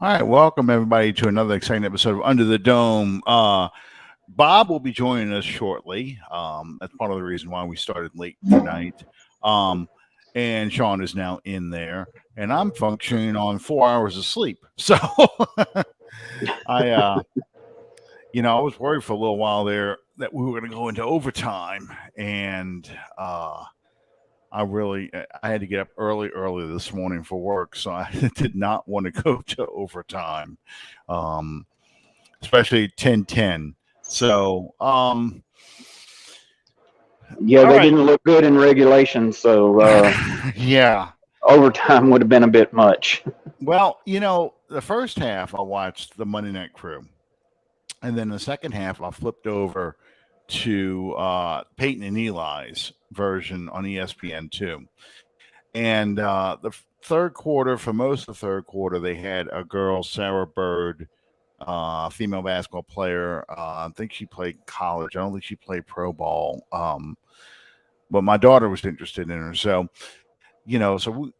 All right, welcome everybody to another exciting episode of Under the Dome. Bob will be joining us shortly. That's part of the reason why we started late tonight. And Sean is now in there, and I'm functioning on 4 hours of sleep. So I was worried for a little while there that we were going to go into overtime, and I had to get up early this morning for work, so I did not want to go to overtime, especially 10-10. So, they didn't look good in regulation, so yeah, overtime would have been a bit much. Well, the first half I watched the Monday Night Crew, and then the second half I flipped over to Peyton and Eli's version on ESPN2. And the third quarter, for most of the third quarter, they had a girl, Sarah Bird, female basketball player. I think she played college. I don't think she played pro ball. But my daughter was interested in her. So,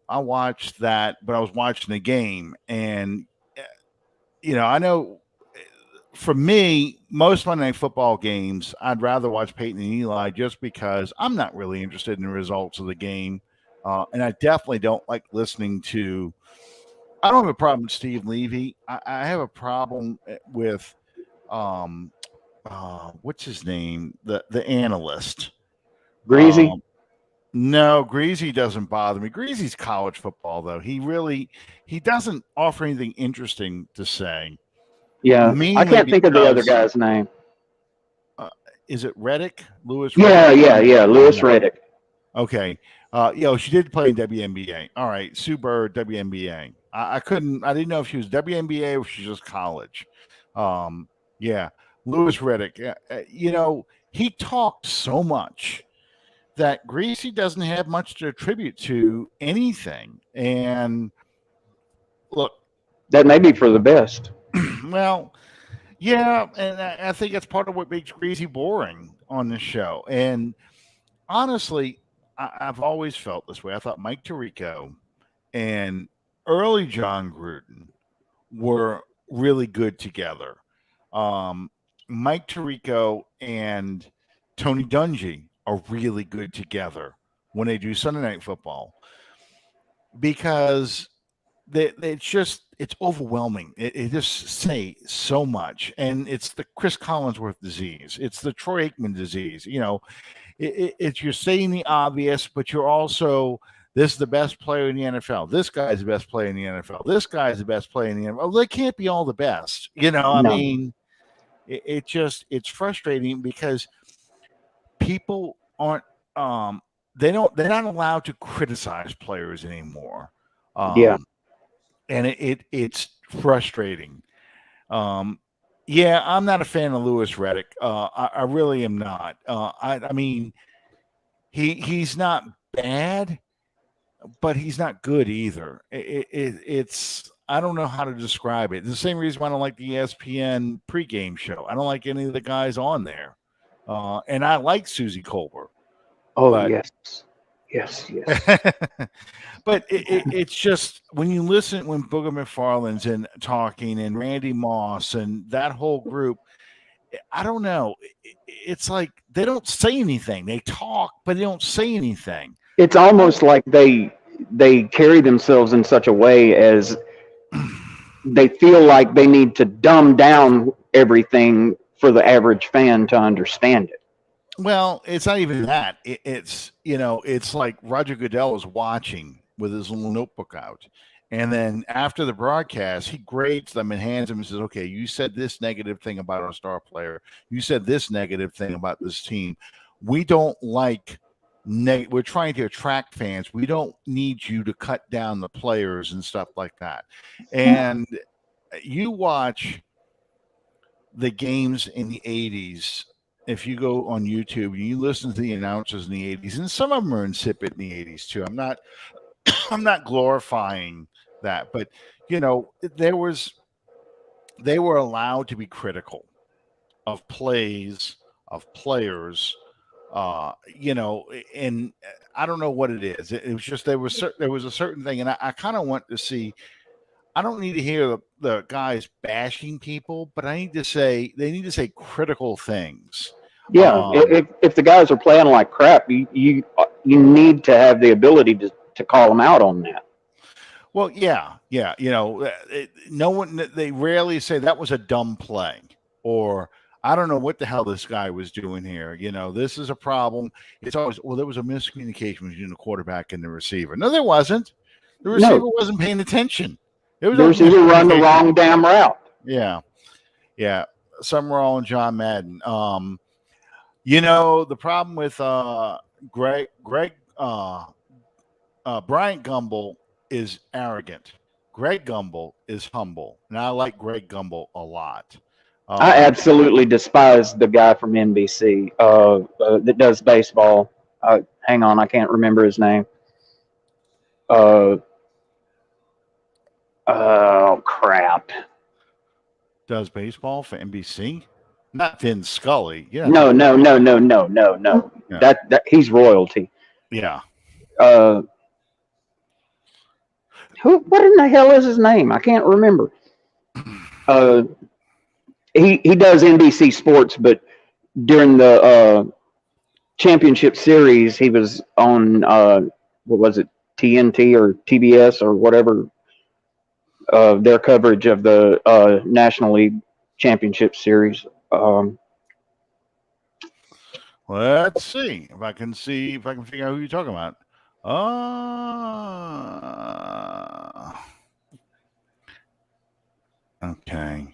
I watched that, but I was watching the game. And, I know for me, most Monday Night Football games, I'd rather watch Peyton and Eli just because I'm not really interested in the results of the game. And I definitely don't like listening to. I don't have a problem with Steve Levy. I have a problem with, what's his name? The analyst. Greasy? No, Greasy doesn't bother me. Greasy's college football, though. He doesn't offer anything interesting to say. Yeah, I can't think of the other guy's name. Is it Reddick? Lewis? Yeah, Lewis Reddick. Okay. She did play in WNBA. All right, Sue Bird, WNBA. I didn't know if she was WNBA or she was just college. Lewis Reddick. He talked so much that Greasy doesn't have much to attribute to anything. And look, that may be for the best. Well, yeah, and I think that's part of what makes Greasy boring on this show. And honestly, I've always felt this way. I thought Mike Tirico and early John Gruden were really good together. Mike Tirico and Tony Dungy are really good together when they do Sunday Night Football because it's overwhelming. It just say so much, and it's the Chris Collinsworth disease. It's the Troy Aikman disease. It's you're saying the obvious, but you're also, this is the best player in the NFL. This guy's the best player in the NFL. This guy's the best player in the NFL. Well, they can't be all the best. I mean, it's frustrating because people aren't, they're not allowed to criticize players anymore. And it's frustrating. I'm not a fan of Lewis Reddick. I really am not. I mean, he's not bad, but he's not good either. It's I don't know how to describe it. It's the same reason why I don't like the ESPN pregame show. I don't like any of the guys on there. And I like Susie Colbert. Oh, yes. But it's just when you listen, when Booger McFarland's in talking and Randy Moss and that whole group, I don't know. It's like they don't say anything. They talk, but they don't say anything. It's almost like they carry themselves in such a way as they feel like they need to dumb down everything for the average fan to understand it. Well, it's not even that. It's like Roger Goodell is watching with his little notebook out. And then after the broadcast, he grades them and hands them and says, okay, you said this negative thing about our star player. You said this negative thing about this team. We don't like we're trying to attract fans. We don't need you to cut down the players and stuff like that. And you watch the games in the 80s. If you go on YouTube and you listen to the announcers in the 80s, and some of them are insipid in the 80s too. I'm not glorifying that, but they were allowed to be critical of plays, of players, and I don't know what it is. It was just there was a certain thing, and I kind of want to see. I don't need to hear the guys bashing people, but they need to say critical things. Yeah, if the guys are playing like crap, you need to have the ability to call them out on that. Well, yeah. No one. They rarely say that was a dumb play, or I don't know what the hell this guy was doing here. This is a problem. It's always, well, there was a miscommunication between the quarterback and the receiver. No, there wasn't. The receiver No, wasn't paying attention. There was the no receiver run the miscommunication. wrong damn route. Yeah. Summerall and John Madden. The problem with Greg Bryant Gumbel is arrogant. Greg Gumbel is humble, and I like Greg Gumbel a lot. I absolutely despise the guy from NBC that does baseball. Hang on, I can't remember his name. Oh crap! Does baseball for NBC? Not Vin Scully. Yeah. No. Yeah. That he's royalty. Yeah. What in the hell is his name? I can't remember. He does NBC Sports, but during the championship series, he was on what was it, TNT or TBS or whatever, their coverage of the National League Championship Series. Let's see if I can figure out who you're talking about. Okay.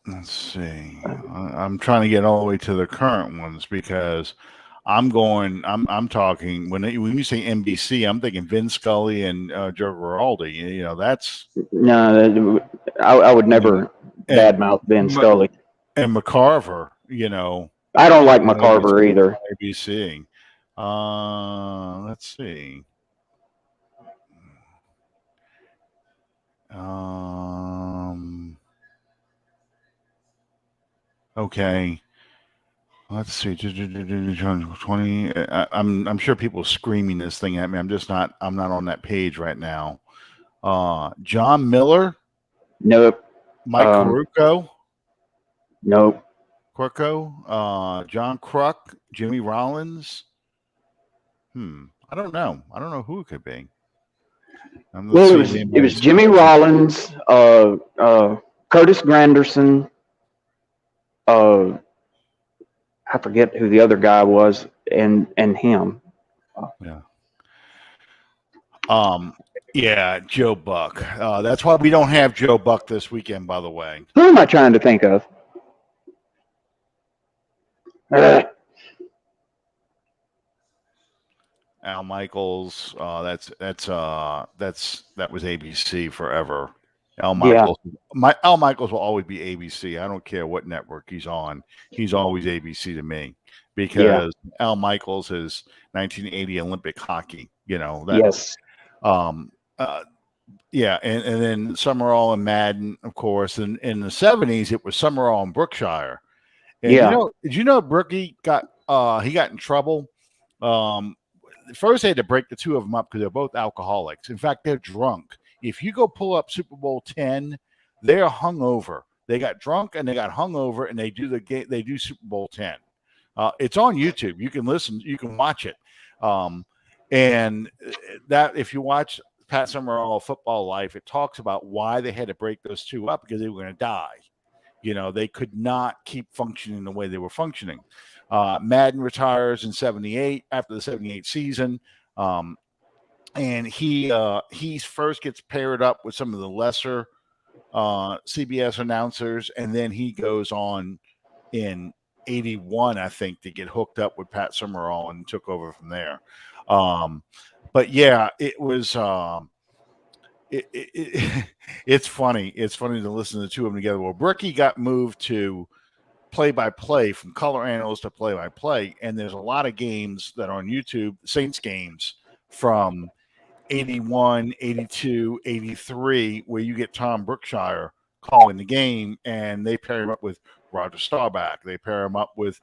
Let's see. I'm trying to get all the way to the current ones because I'm talking when you say NBC, I'm thinking Vin Scully and Joe Giraldi. That's no. I would never badmouth Vin Scully and McCarver. I don't like McCarver either. ABC. Let's see. Okay. Let's see. 20. I'm sure people are screaming this thing at me. I'm not on that page right now. John Miller. Nope. Mike Caruco. Nope. Quirko. John Kruk. Jimmy Rollins. I don't know. I don't know who it could be. Well, it was Jimmy Rollins, Curtis Granderson. I forget who the other guy was, and him. Yeah. Joe Buck. That's why we don't have Joe Buck this weekend, by the way. Who am I trying to think of? Al Michaels. That was ABC forever. Al Michaels. Al Michaels will always be ABC. I don't care what network he's on. He's always ABC to me because Al Michaels is 1980 Olympic hockey. Yes. And then Summerall and Madden, of course. And in the 70s, it was Summerall and Brookshire. And did you know Brookie got in trouble? First, they had to break the two of them up because they're both alcoholics. In fact, they're drunk. If you go pull up Super Bowl 10, they're hungover. They got drunk and they got hungover, and they do the game. They do Super Bowl 10. It's on YouTube. You can listen. You can watch it. And that if you watch Pat Summerall Football Life, it talks about why they had to break those two up because they were going to die. They could not keep functioning the way they were functioning. Madden retires in 78 after the 78 season. And he first gets paired up with some of the lesser CBS announcers, and then he goes on in 81, I think, to get hooked up with Pat Summerall and took over from there. But yeah, it was it's funny. It's funny to listen to the two of them together. Well, Brookie got moved to play-by-play from color analyst to play-by-play, and there's a lot of games that are on YouTube, Saints games from 81, 82, 83, where you get Tom Brookshire calling the game, and they pair him up with Roger Staubach. They pair him up with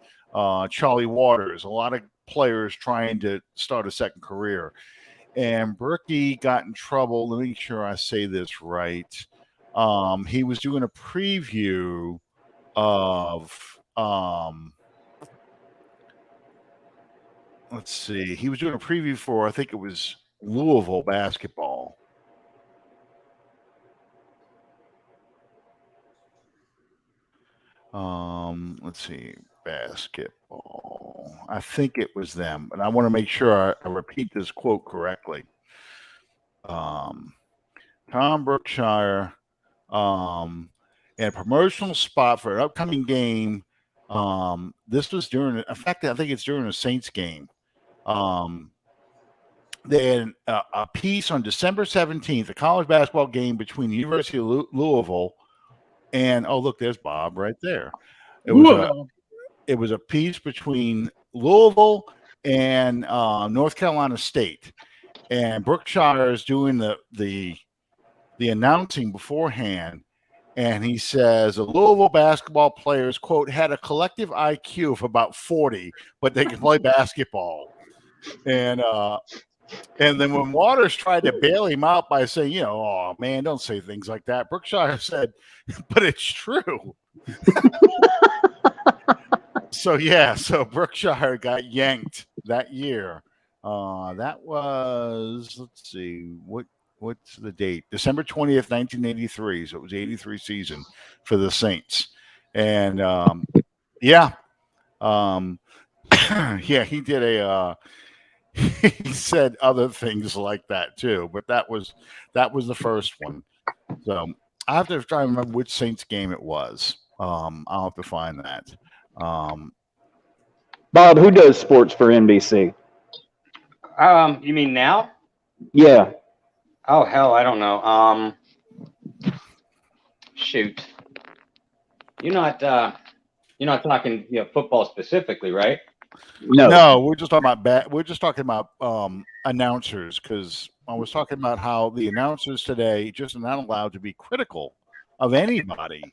Charlie Waters, a lot of players trying to start a second career. and Brookie got in trouble. Let me make sure I say this right. He was doing a preview of let's see. He was doing a preview for, I think it was Louisville basketball. Let's see, basketball. I think it was them, and I want to make sure I repeat this quote correctly. Tom Brookshire, in a promotional spot for an upcoming game. This was during, in fact, I think it's during a Saints game. They had a piece on December 17th, a college basketball game between the University of Louisville and, oh, look, there's Bob right there. It was a piece between Louisville and North Carolina State, and Brookshire is doing the announcing beforehand, and he says the Louisville basketball players, quote, had a collective IQ of about 40, but they can play basketball. And then when Waters tried to bail him out by saying, oh man, don't say things like that, Brookshire said, but it's true. So Brookshire got yanked that year. That was, let's see, what's the date? December 20th, 1983. So it was 83 season for the Saints. And yeah, he did he said other things like that too, but that was the first one. So I have to try to remember which Saints game it was. I'll have to find that. Bob, who does sports for NBC? You mean now? Yeah. Oh hell, I don't know. Shoot. You're not talking football specifically, right? No, we're just talking about announcers, because I was talking about how the announcers today just are not allowed to be critical of anybody.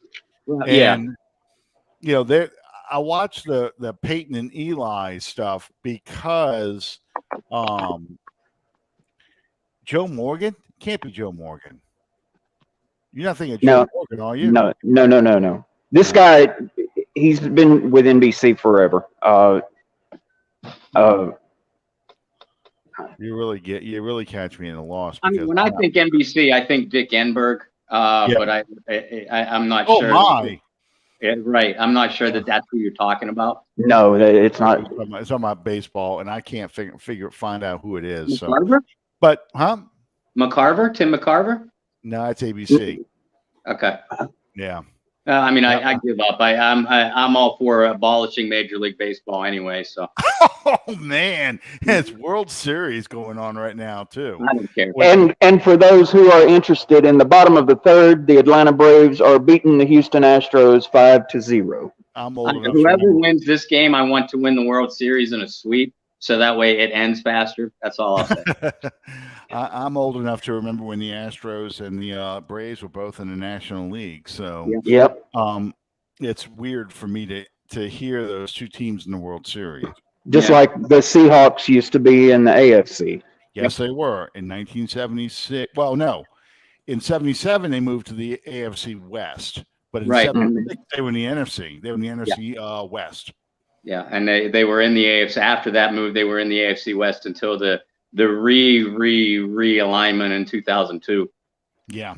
And I watched the Peyton and Eli stuff because Joe Morgan can't be Joe Morgan. You're not thinking of Joe Morgan, are you? No. This guy, he's been with NBC forever. You really catch me in a loss. I mean, when I think NBC, I think Dick Enberg. But I'm not sure. Oh my! Yeah, right. I'm not sure that's who you're talking about. No, it's not. It's talking about baseball, and I can't find out who it is. McCarver? So, but Tim McCarver? No, it's ABC. Okay. Yeah. I give up. I'm all for abolishing Major League Baseball anyway. So. Oh man, it's World Series going on right now too. I don't care. And for those who are interested, in the bottom of the third, the Atlanta Braves are beating the Houston Astros 5-0. Whoever wins this game, I want to win the World Series in a sweep, so that way it ends faster. That's all I'll say. I'm old enough to remember when the Astros and the Braves were both in the National League. So yep. It's weird for me to hear those two teams in the World Series. Just like the Seahawks used to be in the AFC. Yes, they were in 1976. Well, no, in 77 they moved to the AFC West, but in 76 they were in the NFC. They were in the NFC West. Yeah, and they were in the AFC after that move. They were in the AFC West until the realignment in 2002. Yeah.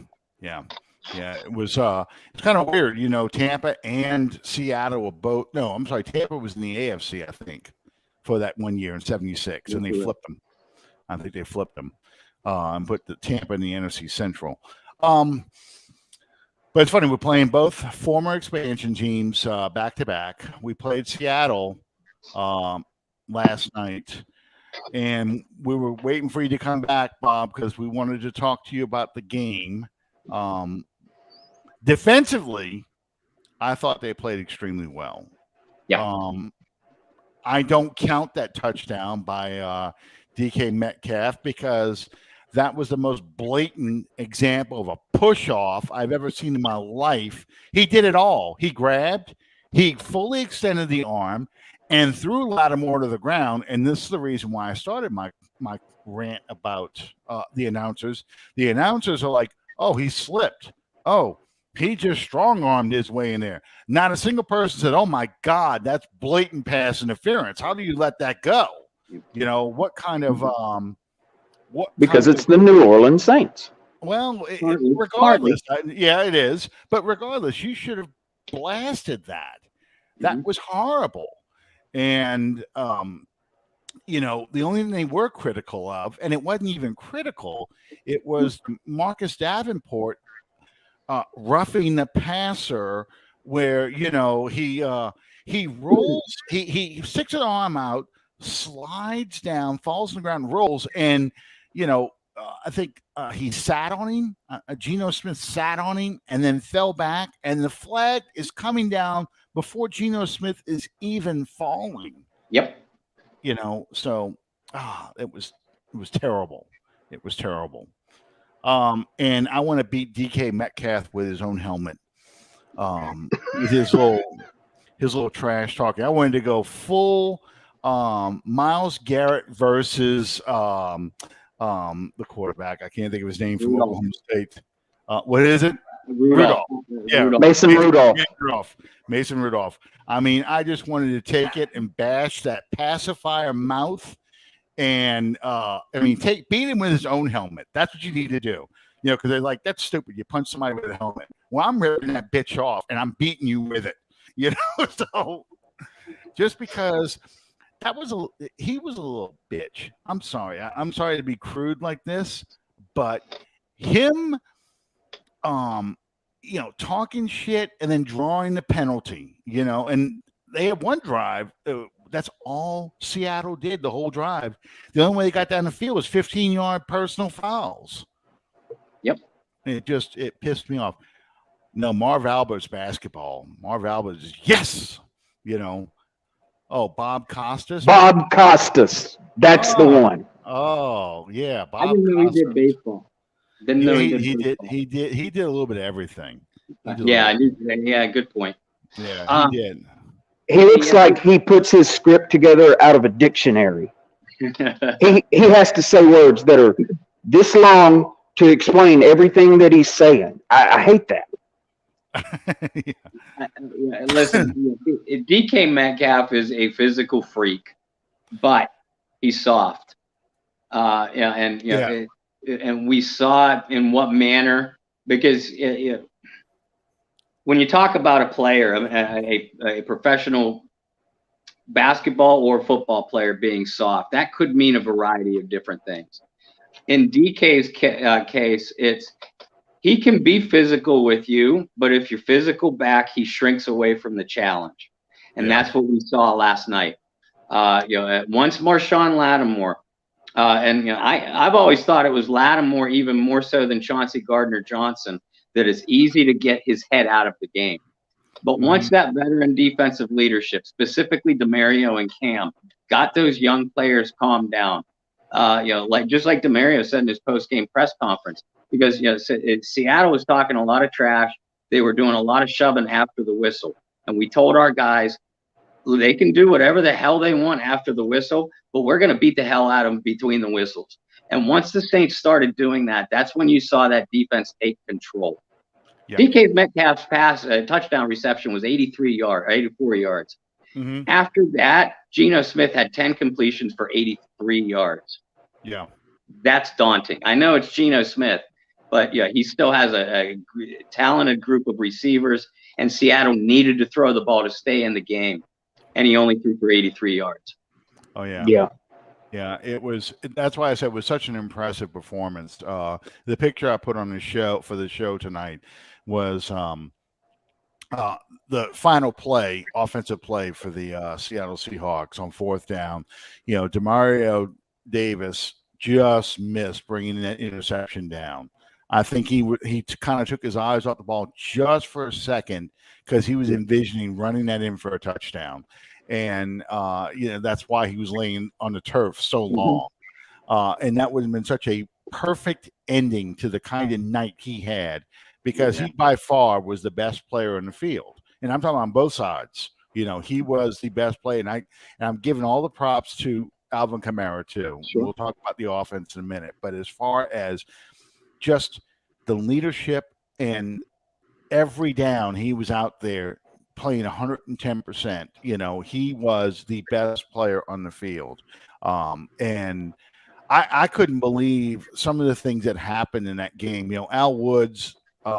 It was it's kind of weird, Tampa and Seattle were both. No, I'm sorry, Tampa was in the AFC, I think, for that 1 year in 76, and they flipped them. I think they flipped them and put the Tampa in the NFC Central. But it's funny, we're playing both former expansion teams back to back. We played Seattle last night, and we were waiting for you to come back, Bob, because we wanted to talk to you about the game. Defensively, I thought they played extremely well. Yeah. I don't count that touchdown by DK Metcalf because that was the most blatant example of a push-off I've ever seen in my life. He did it all. He grabbed, he fully extended the arm, and threw Lattimore to the ground. And this is the reason why I started my my rant about the announcers. The announcers are like, "Oh, he slipped. Oh, he just strong armed his way in there." Not a single person said, "Oh my God, that's blatant pass interference. How do you let that go?" You know, what kind of Because kind it's the New Orleans Saints. well, Hardly. regardless, yeah, it is. But regardless, you should have blasted that. That was horrible. And you know, the only thing they were critical of, and it wasn't even critical, it was Marcus Davenport roughing the passer, where you know he rolls, he sticks an arm out, slides down, falls on the ground, rolls, and you know. I think he sat on him. Geno Smith sat on him and then fell back, and the flag is coming down before Geno Smith is even falling. Yep. You know, so it was terrible. It was terrible. And I want to beat DK Metcalf with his own helmet. With his little trash talking. I wanted to go full Myles Garrett versus the quarterback. I can't think of his name from Oklahoma State. What is it? Rudolph. Yeah, Mason Rudolph. Mason Rudolph. I mean, I just wanted to take it and bash that pacifier mouth, and I mean, beat him with his own helmet. That's what you need to do. You know, because they're like, that's stupid. You punch somebody with a helmet. Well, I'm ripping that bitch off, and I'm beating you with it. You know, so just because he was a little bitch. I'm sorry. I'm sorry to be crude like this, but him, you know, talking shit and then drawing the penalty, you know, and they had one drive. That's all Seattle did the whole drive. The only way they got down the field was 15-yard personal fouls. Yep. And it pissed me off. No, Marv Albert's basketball. Marv Albert's yes, you know. Oh, Bob Costas. That's the one. Oh, yeah, Bob. I didn't know he did baseball. Didn't know he did a little bit of everything. Yeah, good point. Yeah, he did. He looks like he puts his script together out of a dictionary. he has to say words that are this long to explain everything that he's saying. I hate that. Listen, DK Metcalf is a physical freak, but he's soft. And we saw it in what manner, because when you talk about a player, a professional basketball or football player being soft, that could mean a variety of different things. In DK's case, he can be physical with you, but if you're physical back, he shrinks away from the challenge. And that's what we saw last night. Once Marshawn Lattimore, and I've always thought it was Lattimore even more so than Chauncey Gardner-Johnson, that it's easy to get his head out of the game. But once that veteran defensive leadership, specifically DeMario and Cam, got those young players calmed down, just like DeMario said in his post-game press conference, because Seattle was talking a lot of trash. They were doing a lot of shoving after the whistle. And we told our guys, they can do whatever the hell they want after the whistle, but we're going to beat the hell out of them between the whistles. And once the Saints started doing that, that's when you saw that defense take control. Yeah. DK Metcalf's touchdown reception was 84 yards. Mm-hmm. After that, Geno Smith had 10 completions for 83 yards. Yeah. That's daunting. I know it's Geno Smith, but he still has a talented group of receivers, and Seattle needed to throw the ball to stay in the game, and he only threw for 83 yards. Oh, yeah. Yeah, that's why I said it was such an impressive performance. The picture I put on the show for the show tonight was the final play, offensive play for the Seattle Seahawks on fourth down. Demario Davis just missed bringing that interception down. I think he kind of took his eyes off the ball just for a second because he was envisioning running that in for a touchdown. And, that's why he was laying on the turf so long. And that would have been such a perfect ending to the kind of night he had, because he by far was the best player in the field. And I'm talking on both sides. He was the best player. And I'm giving all the props to Alvin Kamara too. Sure. We'll talk about the offense in a minute. But as far as just the leadership and every down he was out there playing 110%. He was the best player on the field. And I couldn't believe some of the things that happened in that game. Al Woods,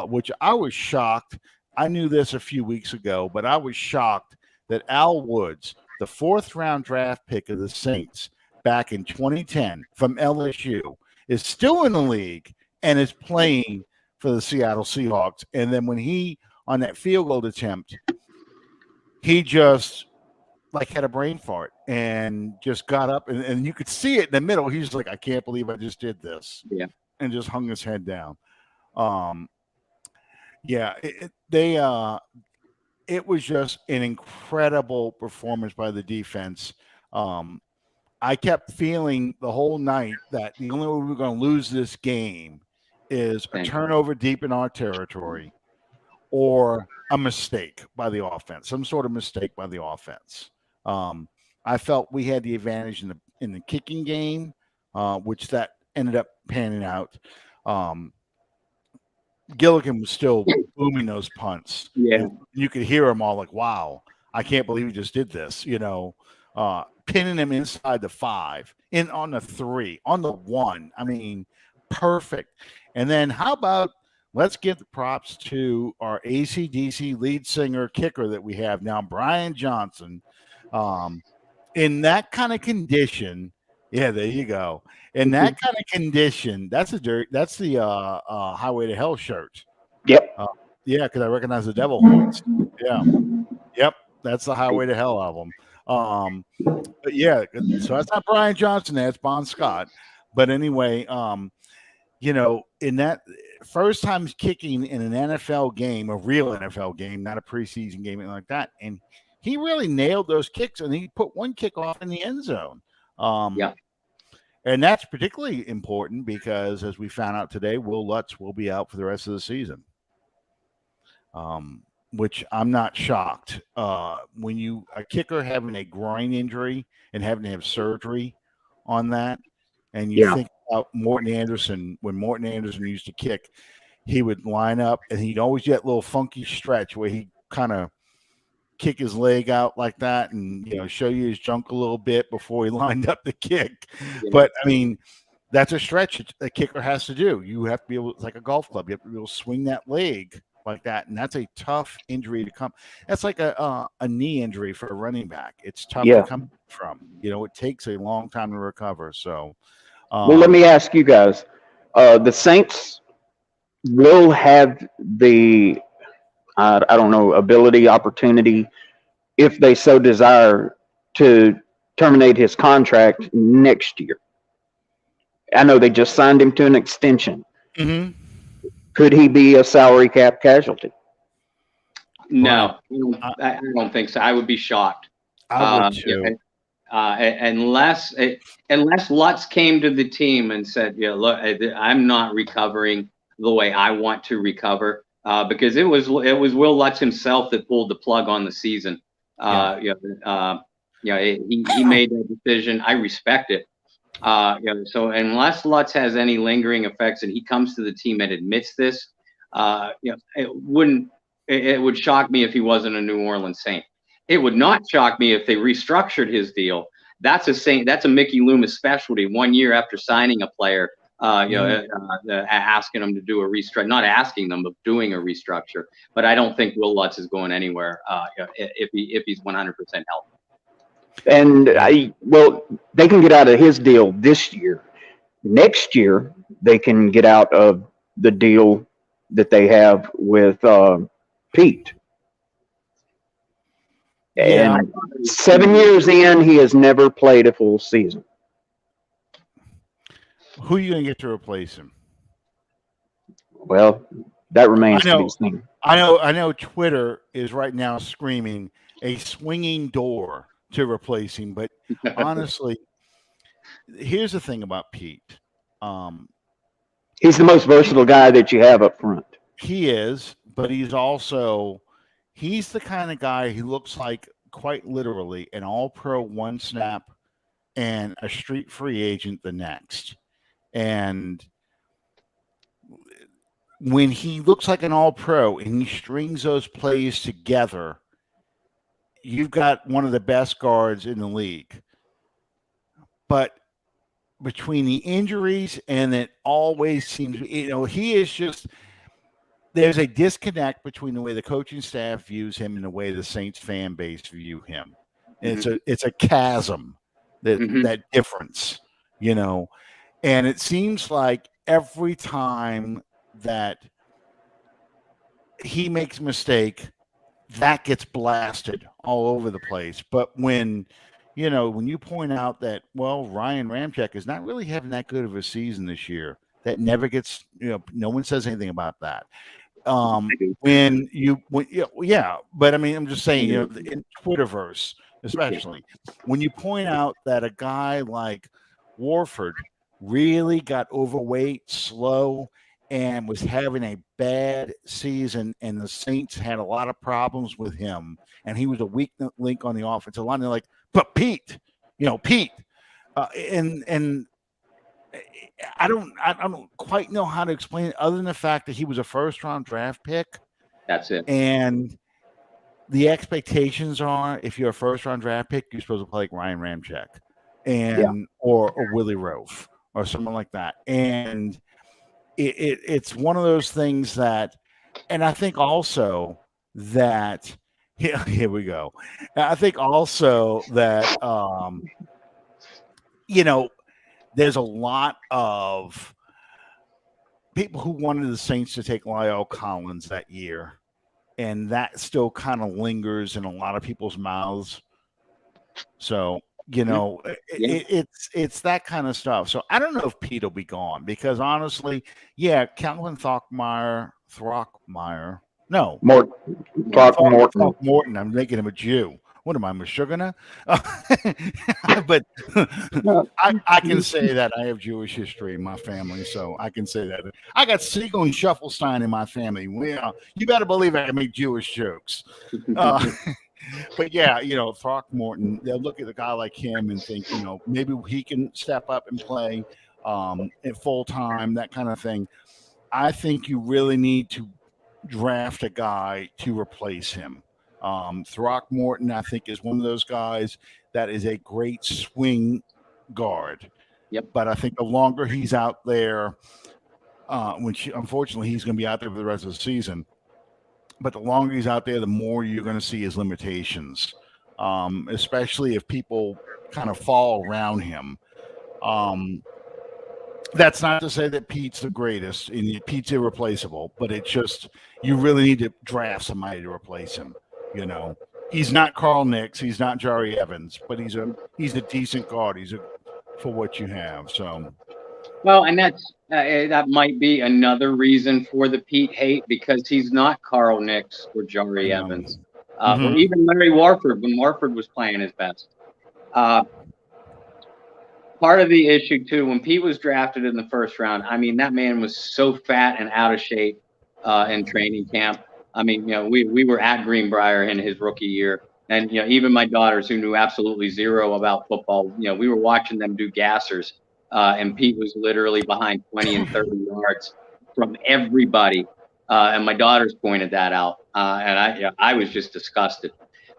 which I was shocked. I knew this a few weeks ago, but I was shocked that Al Woods, the 4th-round draft pick of the Saints back in 2010 from LSU, is still in the league and is playing for the Seattle Seahawks. And then when he, on that field goal attempt, he just had a brain fart and just got up and you could see it in the middle. He's like, I can't believe I just did this. Yeah. And just hung his head down. It was just an incredible performance by the defense. I kept feeling the whole night that the only way we were going to lose this game is a turnover deep in our territory or a mistake by the offense, some sort of mistake by the offense. I felt we had the advantage in the kicking game, which that ended up panning out. Gilligan was still booming those punts. Yeah. You could hear him all like, wow, I can't believe he just did this, pinning him inside the 5, in on the 3, on the 1. I mean, perfect. And then how about let's give the props to our AC/DC lead singer kicker that we have now, Brian Johnson. In that kind of condition, yeah, there you go. In that kind of condition, that's the Highway to Hell shirt. Yep. Yeah, because I recognize the devil horns. Yeah. Yep. That's the Highway to Hell album. But yeah, so that's not Brian Johnson, that's Bon Scott. But anyway, in that first time kicking in an NFL game, a real NFL game, not a preseason game, anything like that. And he really nailed those kicks, and he put one kick off in the end zone. And that's particularly important because, as we found out today, Wil Lutz will be out for the rest of the season, which I'm not shocked. When a kicker having a groin injury and having to have surgery on that, and you think about Morton Anderson, when Morton Anderson used to kick, he would line up, and he'd always get a little funky stretch where he kind of kick his leg out like that and show you his junk a little bit before he lined up the kick. But I mean, that's a stretch a kicker has to do. You have to be able, it's like a golf club, you have to be able to swing that leg like that, and that's a tough injury to come. That's like a knee injury for a running back. It's tough to come from. It takes a long time to recover. So well, let me ask you guys, the Saints will have the I don't know, ability, opportunity, if they so desire, to terminate his contract next year. I know they just signed him to an extension. Mm-hmm. Could he be a salary cap casualty? No, I don't think so. I would be shocked. I would too. Unless Lutz came to the team and said, look, I'm not recovering the way I want to recover. Because it was Wil Lutz himself that pulled the plug on the season. He made that decision. I respect it. So unless Lutz has any lingering effects and he comes to the team and admits this, it would shock me if he wasn't a New Orleans Saint. It would not shock me if they restructured his deal. That's a Mickey Loomis specialty. 1 year after signing a player, asking them to do a restructure, not asking them, but doing a restructure. But I don't think Wil Lutz is going anywhere if he's 100% healthy. And they can get out of his deal this year. Next year, they can get out of the deal that they have with Peat. And 7 years in, he has never played a full season. Who are you going to get to replace him? Well, that remains to be seen. I know Twitter is right now screaming a swinging door to replace him. But honestly, here's the thing about Peat. He's the most versatile guy that you have up front. He is, but he's the kind of guy who looks like, quite literally, an all-pro one-snap and a street free agent the next. And when he looks like an all-pro and he strings those plays together, you've got one of the best guards in the league. But between the injuries and it always seems, he is just, there's a disconnect between the way the coaching staff views him and the way the Saints fan base view him. And it's a chasm, that difference, and it seems like every time that he makes a mistake, that gets blasted all over the place. But when you point out that, well, Ryan Ramczyk is not really having that good of a season this year, that never gets, no one says anything about that. But I mean, I'm just saying, in Twitterverse, especially when you point out that a guy like Warford really got overweight, slow, and was having a bad season, and the Saints had a lot of problems with him, and he was a weak link on the offensive line. They're like, but Pete, and I don't quite know how to explain it other than the fact that he was a first-round draft pick. That's it. And the expectations are, if you're a first-round draft pick, you're supposed to play like Ryan Ramczyk or Willie Roaf or someone like that. And it's one of those things that, and I think also that, here we go. I think also that, there's a lot of people who wanted the Saints to take La'el Collins that year, and that still kind of lingers in a lot of people's mouths. So, it's that kind of stuff. So I don't know if Pete will be gone because honestly, Calvin Throckmire. No. Throckmorton. I'm making him a Jew. What am I, Meshuggah? But I can say that I have Jewish history in my family, so I can say that. I got Siegel and Shufflestein in my family. You better believe I can make Jewish jokes. But Throckmorton, they'll look at a guy like him and think, maybe he can step up and play at full time, that kind of thing. I think you really need to draft a guy to replace him. Throckmorton, I think, is one of those guys that is a great swing guard. Yep. But I think the longer he's out there, unfortunately, he's going to be out there for the rest of the season. But the longer he's out there, the more you're going to see his limitations, especially if people kind of fall around him. That's not to say that Pete's the greatest and Pete's irreplaceable, but it's just you really need to draft somebody to replace him. He's not Carl Nicks, he's not Jari Evans, but he's a decent guard. For what you have. So, well, and that might be another reason for the Pete hate because he's not Carl Nicks or Jari Evans, or even Larry Warford when Warford was playing his best. Part of the issue too, when Pete was drafted in the first round, I mean, that man was so fat and out of shape in training camp. I mean, we were at Greenbrier in his rookie year, and even my daughters who knew absolutely zero about football, we were watching them do gassers, and Pete was literally behind 20 and 30 yards from everybody, and my daughters pointed that out, and I was just disgusted.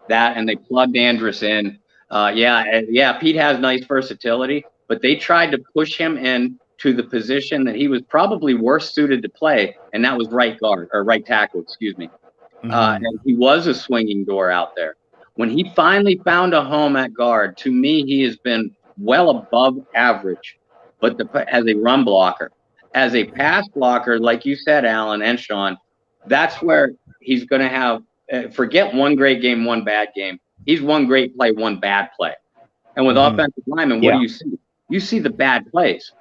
That, and they plugged Andrus in. Pete has nice versatility, but they tried to push him in to the position that he was probably worst suited to play, and that was right tackle, excuse me. And he was a swinging door out there. When he finally found a home at guard, to me, he has been well above average, but as a run blocker. As a pass blocker, like you said, Alan and Sean, that's where he's going to have, forget one great game, one bad game. He's one great play, one bad play. And with offensive linemen, what do you see? You see the bad plays.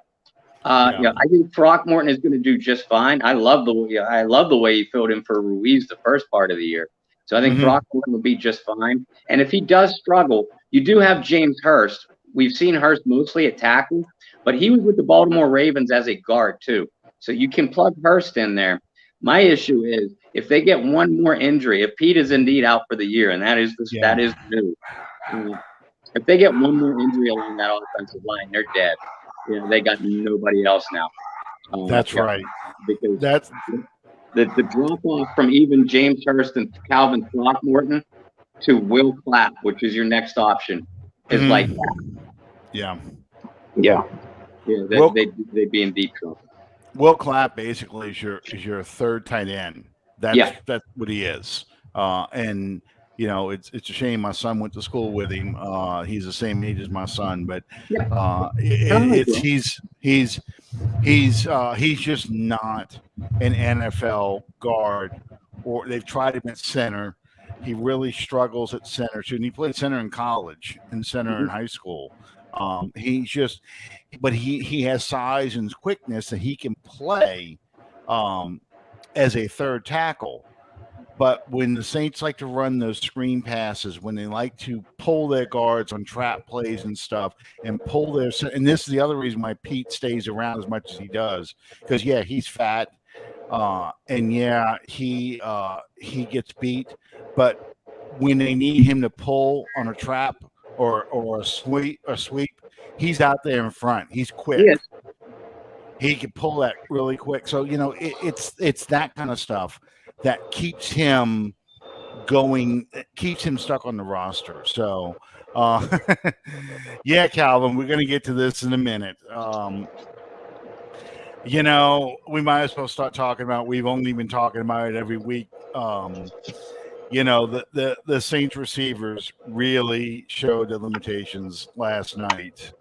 I think Throckmorton is going to do just fine. I love the way he filled in for Ruiz the first part of the year. So I think Throckmorton will be just fine. And if he does struggle, you do have James Hurst. We've seen Hurst mostly at tackle, but he was with the Baltimore Ravens as a guard too. So you can plug Hurst in there. My issue is if they get one more injury, if Pete is indeed out for the year, and that is new. If they get one more injury along that offensive line, they're dead. You know, they got nobody else now. That's right. Because That's the drop off from even James Hurst and Calvin Throckmorton to Will Clapp, which is your next option, is like that. Yeah. Yeah. Yeah, they'd be in deep trouble. Will Clapp basically is your third tight end. That's what he is. And you know, it's a shame my son went to school with him. He's the same age as my son, but he's just not an NFL guard. Or they've tried him at center. He really struggles at center too. And he played center in college and center in high school. But he has size and quickness that he can play as a third tackle. But when the Saints like to run those screen passes, when they like to pull their guards on trap plays and stuff, and pull their, and this is the other reason why Pete stays around as much as he does, because he's fat, and he gets beat, but when they need him to pull on a trap or a sweep, he's out there in front. He's quick. He can pull that really quick. So it's that kind of stuff that keeps him going, keeps him stuck on the roster. So, Calvin, we're going to get to this in a minute. We might as well start talking about, we've only been talking about it every week. The Saints receivers really showed the limitations last night.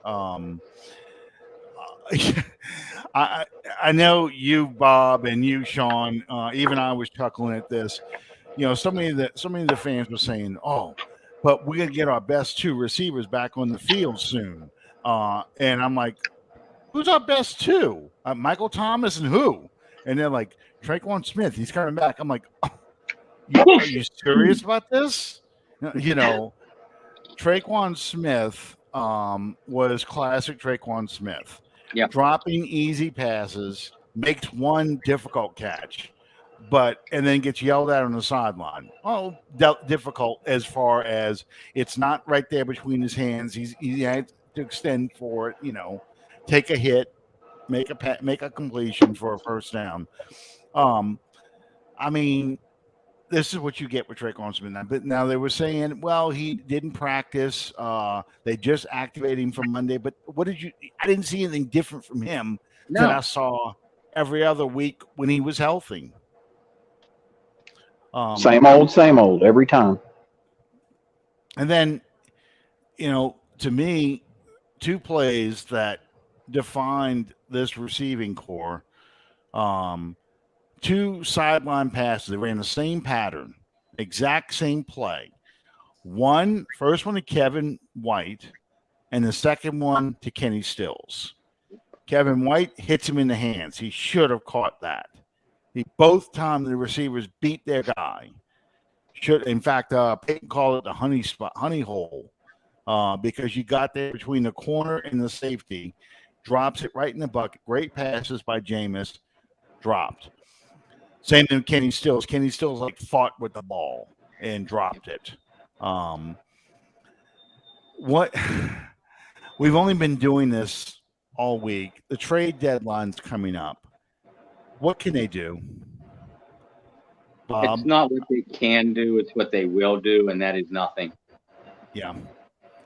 I know you, Bob, and you, Sean. Even I was chuckling at this. So many of the fans were saying, "Oh, but we're gonna get our best two receivers back on the field soon." And I'm like, "Who's our best two? Michael Thomas and who?" And they're like, "Traquan Smith. He's coming back." I'm like, "Oh, are you serious about this?" Traquan Smith was classic Traquan Smith. Yep. Dropping easy passes, makes one difficult catch, and then gets yelled at on the sideline. Oh, difficult as far as it's not right there between his hands. He had to extend for it, take a hit, make a completion for a first down. This is what you get with Traquan Smith. But now they were saying, well, he didn't practice. They just activated him for Monday. But I didn't see anything different from him that I saw every other week when he was healthy. Same old every time. And then, to me, two plays that defined this receiving core. Two sideline passes. They ran the same pattern, exact same play. First one to Kevin White, and the second one to Kenny Stills. Kevin White hits him in the hands. He should have caught that. Both times the receivers beat their guy. In fact, Peyton called it the honey hole, because you got there between the corner and the safety, drops it right in the bucket. Great passes by Jameis, dropped. Same thing with Kenny Stills. Kenny Stills fought with the ball and dropped it. We've only been doing this all week. The trade deadline's coming up. What can they do? Bob? It's not what they can do, it's what they will do, and that is nothing. Yeah.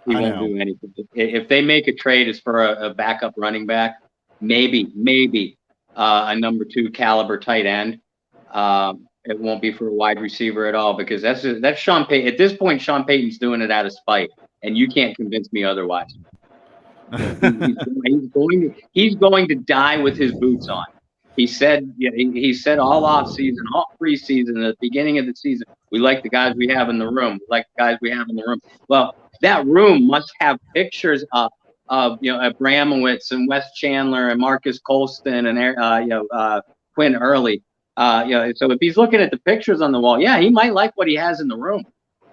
He won't do anything. If they make a trade as for a backup running back, maybe a number 2 caliber tight end. It won't be for a wide receiver at all, because that's Sean Payton. At this point, Sean Payton's doing it out of spite, and you can't convince me otherwise. He's going to die with his boots on. He said all off season, all preseason, at the beginning of the season, we like the guys we have in the room. Well, that room must have pictures of Abramowitz and Wes Chandler and Marcus Colston and Quinn Early. So if he's looking at the pictures on the wall, he might like what he has in the room.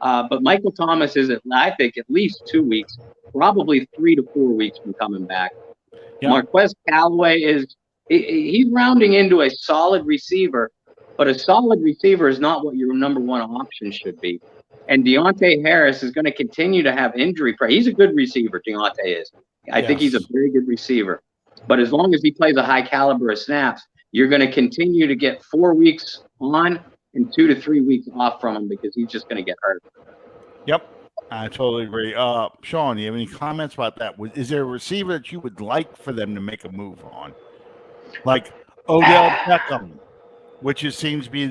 But Michael Thomas is, I think, at least 2 weeks, probably 3 to 4 weeks from coming back. Yeah. Marquez Callaway he's rounding into a solid receiver, But a solid receiver is not what your number one option should be. And Deontay Harris is going to continue to have injury pressure. He's a good receiver, Deontay is. I think he's a very good receiver. But as long as he plays a high caliber of snaps, you're going to continue to get 4 weeks on and 2 to 3 weeks off from him because he's just going to get hurt. Yep. I totally agree. Sean, you have any comments about that? Is there a receiver that you would like for them to make a move on? Like Odell Beckham, which seems to be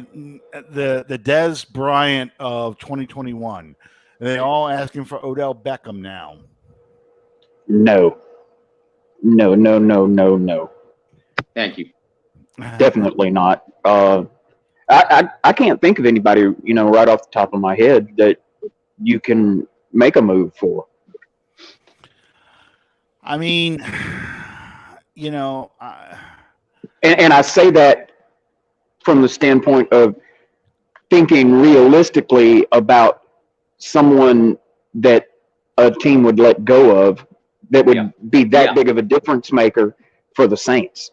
the Dez Bryant of 2021. They're all asking for Odell Beckham now. No. Thank you. Definitely not. I can't think of anybody, right off the top of my head that you can make a move for. I mean, and I say that from the standpoint of thinking realistically about someone that a team would let go of that would be that big of a difference maker for the Saints.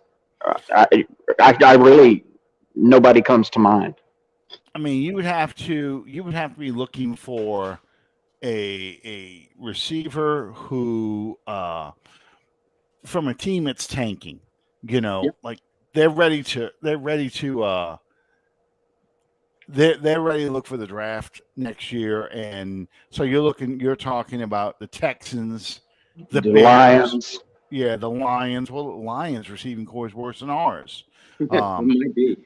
I really, nobody comes to mind. I mean, you would have to be looking for a receiver who from a team that's tanking, like they're ready to look for the draft next year. And so you're talking about the Texans, the Bears, Lions. Yeah, the Lions. Well, the Lions receiving core is worse than ours. Might be.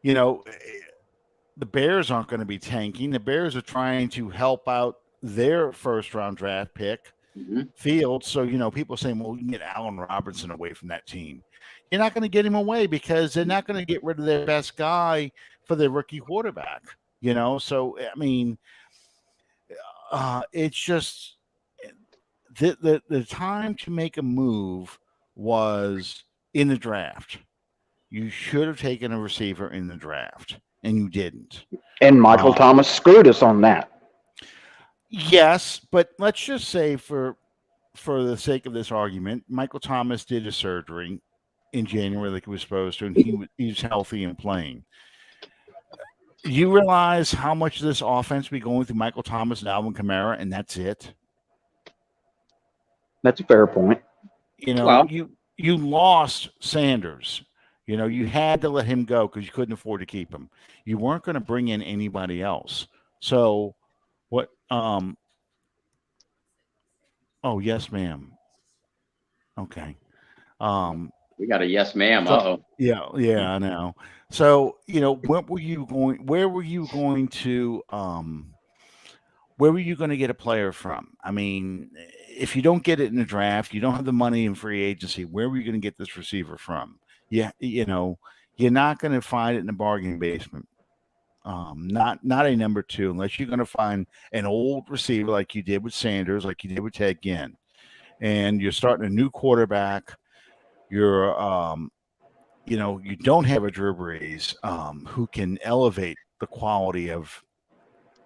The Bears aren't going to be tanking. The Bears are trying to help out their first-round draft pick, Fields. So, people saying, well, we can get Allen Robinson away from that team. You're not going to get him away because they're not going to get rid of their best guy for their rookie quarterback, So, I mean, it's just the time to make a move was in the draft. You should have taken a receiver in the draft, and you didn't. And Michael Thomas screwed us on that. Yes, but let's just say for the sake of this argument, Michael Thomas did a surgery in January like he was supposed to, and he's healthy and playing. You realize how much of this offense be going through Michael Thomas and Alvin Kamara, and that's it? That's a fair point. You lost Sanders. You had to let him go because you couldn't afford to keep him. You weren't going to bring in anybody else. So what? Oh, yes, ma'am. Okay. We got a yes, ma'am. Yeah, I know. So, where were you going to get a player from? I mean, if you don't get it in the draft, you don't have the money in free agency, where were you going to get this receiver from? Yeah, you're not going to find it in the bargain basement. Not a number two, unless you're going to find an old receiver like you did with Sanders, like you did with Ted Ginn, and you're starting a new quarterback. You're, you don't have a Drew Brees who can elevate the quality of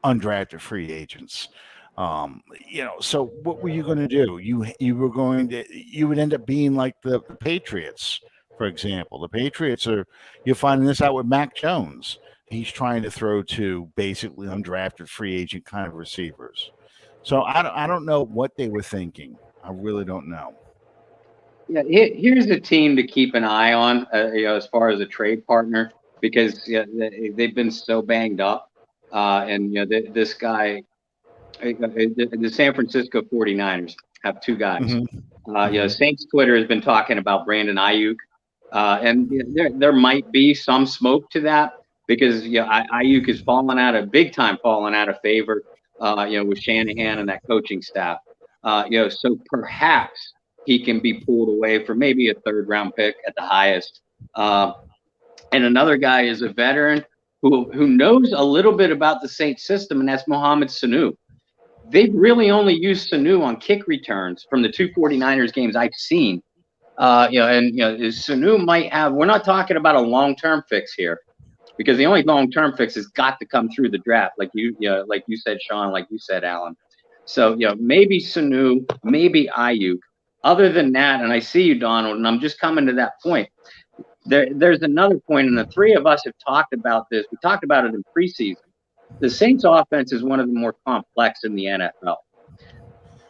undrafted free agents. So what were you going to do? You would end up being like the Patriots. For example, the Patriots you're finding this out with Mac Jones. He's trying to throw to basically undrafted free agent kind of receivers. So I don't know what they were thinking. I really don't know. Yeah, here's a team to keep an eye on, as far as a trade partner, because they've been so banged up. And this guy, the San Francisco 49ers have two guys. Saints Twitter has been talking about Brandon Ayuk. And there might be some smoke to that because Ayuk is big time falling out of favor, with Shanahan and that coaching staff. So perhaps he can be pulled away for maybe a third-round pick at the highest. And another guy is a veteran who knows a little bit about the Saints system, and that's Mohamed Sanu. They've really only used Sanu on kick returns from the two 49ers games I've seen. Sanu might have. We're not talking about a long-term fix here, because the only long-term fix has got to come through the draft, like you said, Sean, like you said, Alan. So maybe Sanu, maybe Ayuk. Other than that, and I see you, Donald, and I'm just coming to that point. There's another point, and the three of us have talked about this. We talked about it in preseason. The Saints offense is one of the more complex in the NFL.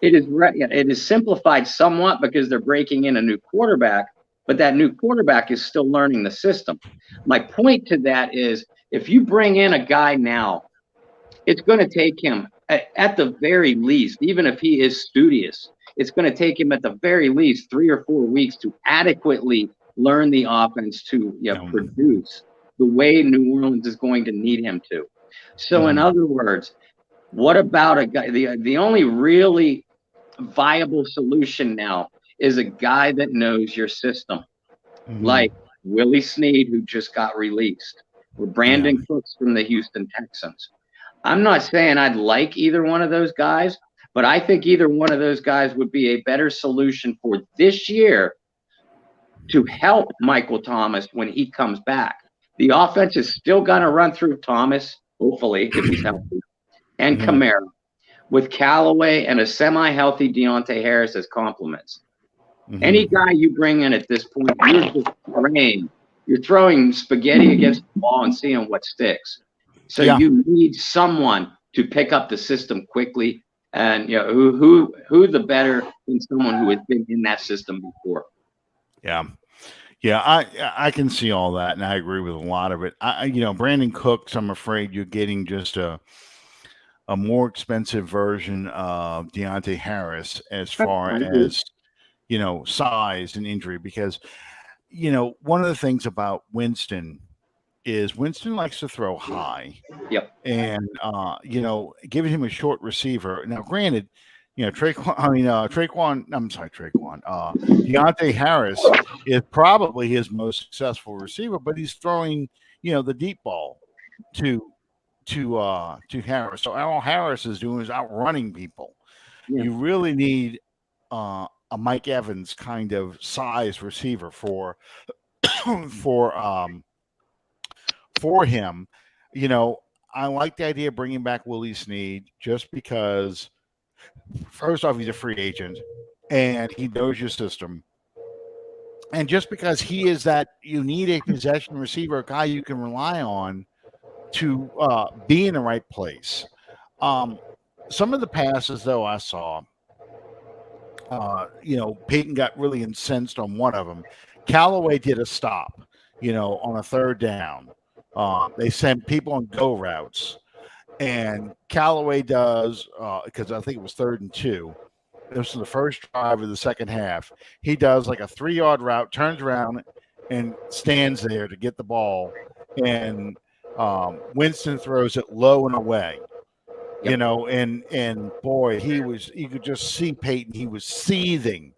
It is simplified somewhat because they're breaking in a new quarterback, but that new quarterback is still learning the system. My point to that is if you bring in a guy now, it's going to take him at the very least, even if he is studious, it's going to take him at the very least 3 or 4 weeks to adequately learn the offense to produce the way New Orleans is going to need him to. So in other words, what about a guy? The only really viable solution now is a guy that knows your system, like Willie Snead, who just got released, or Brandon Cooks from the Houston Texans. I'm not saying I'd like either one of those guys, but I think either one of those guys would be a better solution for this year to help Michael Thomas when he comes back. The offense is still going to run through Thomas, hopefully, if he's healthy, and Kamara, with Callaway and a semi-healthy Deontay Harris as compliments. Any guy you bring in at this point, you're throwing spaghetti against the wall and seeing what sticks. So you need someone to pick up the system quickly, and who the better than someone who has been in that system before. I can see all that, and I agree with a lot of it. Brandon Cooks, I'm afraid you're getting just a more expensive version of Deontay Harris as far as size and injury, because one of the things about Winston is Winston likes to throw high. And giving him a short receiver. Now, granted, Deontay Harris is probably his most successful receiver, but he's throwing, the deep ball to Harris. So all Harris is doing is outrunning people. You really need a Mike Evans kind of size receiver for him. I like the idea of bringing back Willie Snead just because, first off, he's a free agent and he knows your system. And just because he is that, you need a possession receiver, a guy you can rely on to be in the right place. Some of the passes, though, I saw, Peyton got really incensed on one of them. Callaway did a stop, on a third down. They sent people on go routes, and Callaway does, because I think it was 3rd and 2. This was the first drive of the second half. He does like a 3-yard route, turns around and stands there to get the ball, and Winston throws it low and away. And boy, you could just see Peyton. He was seething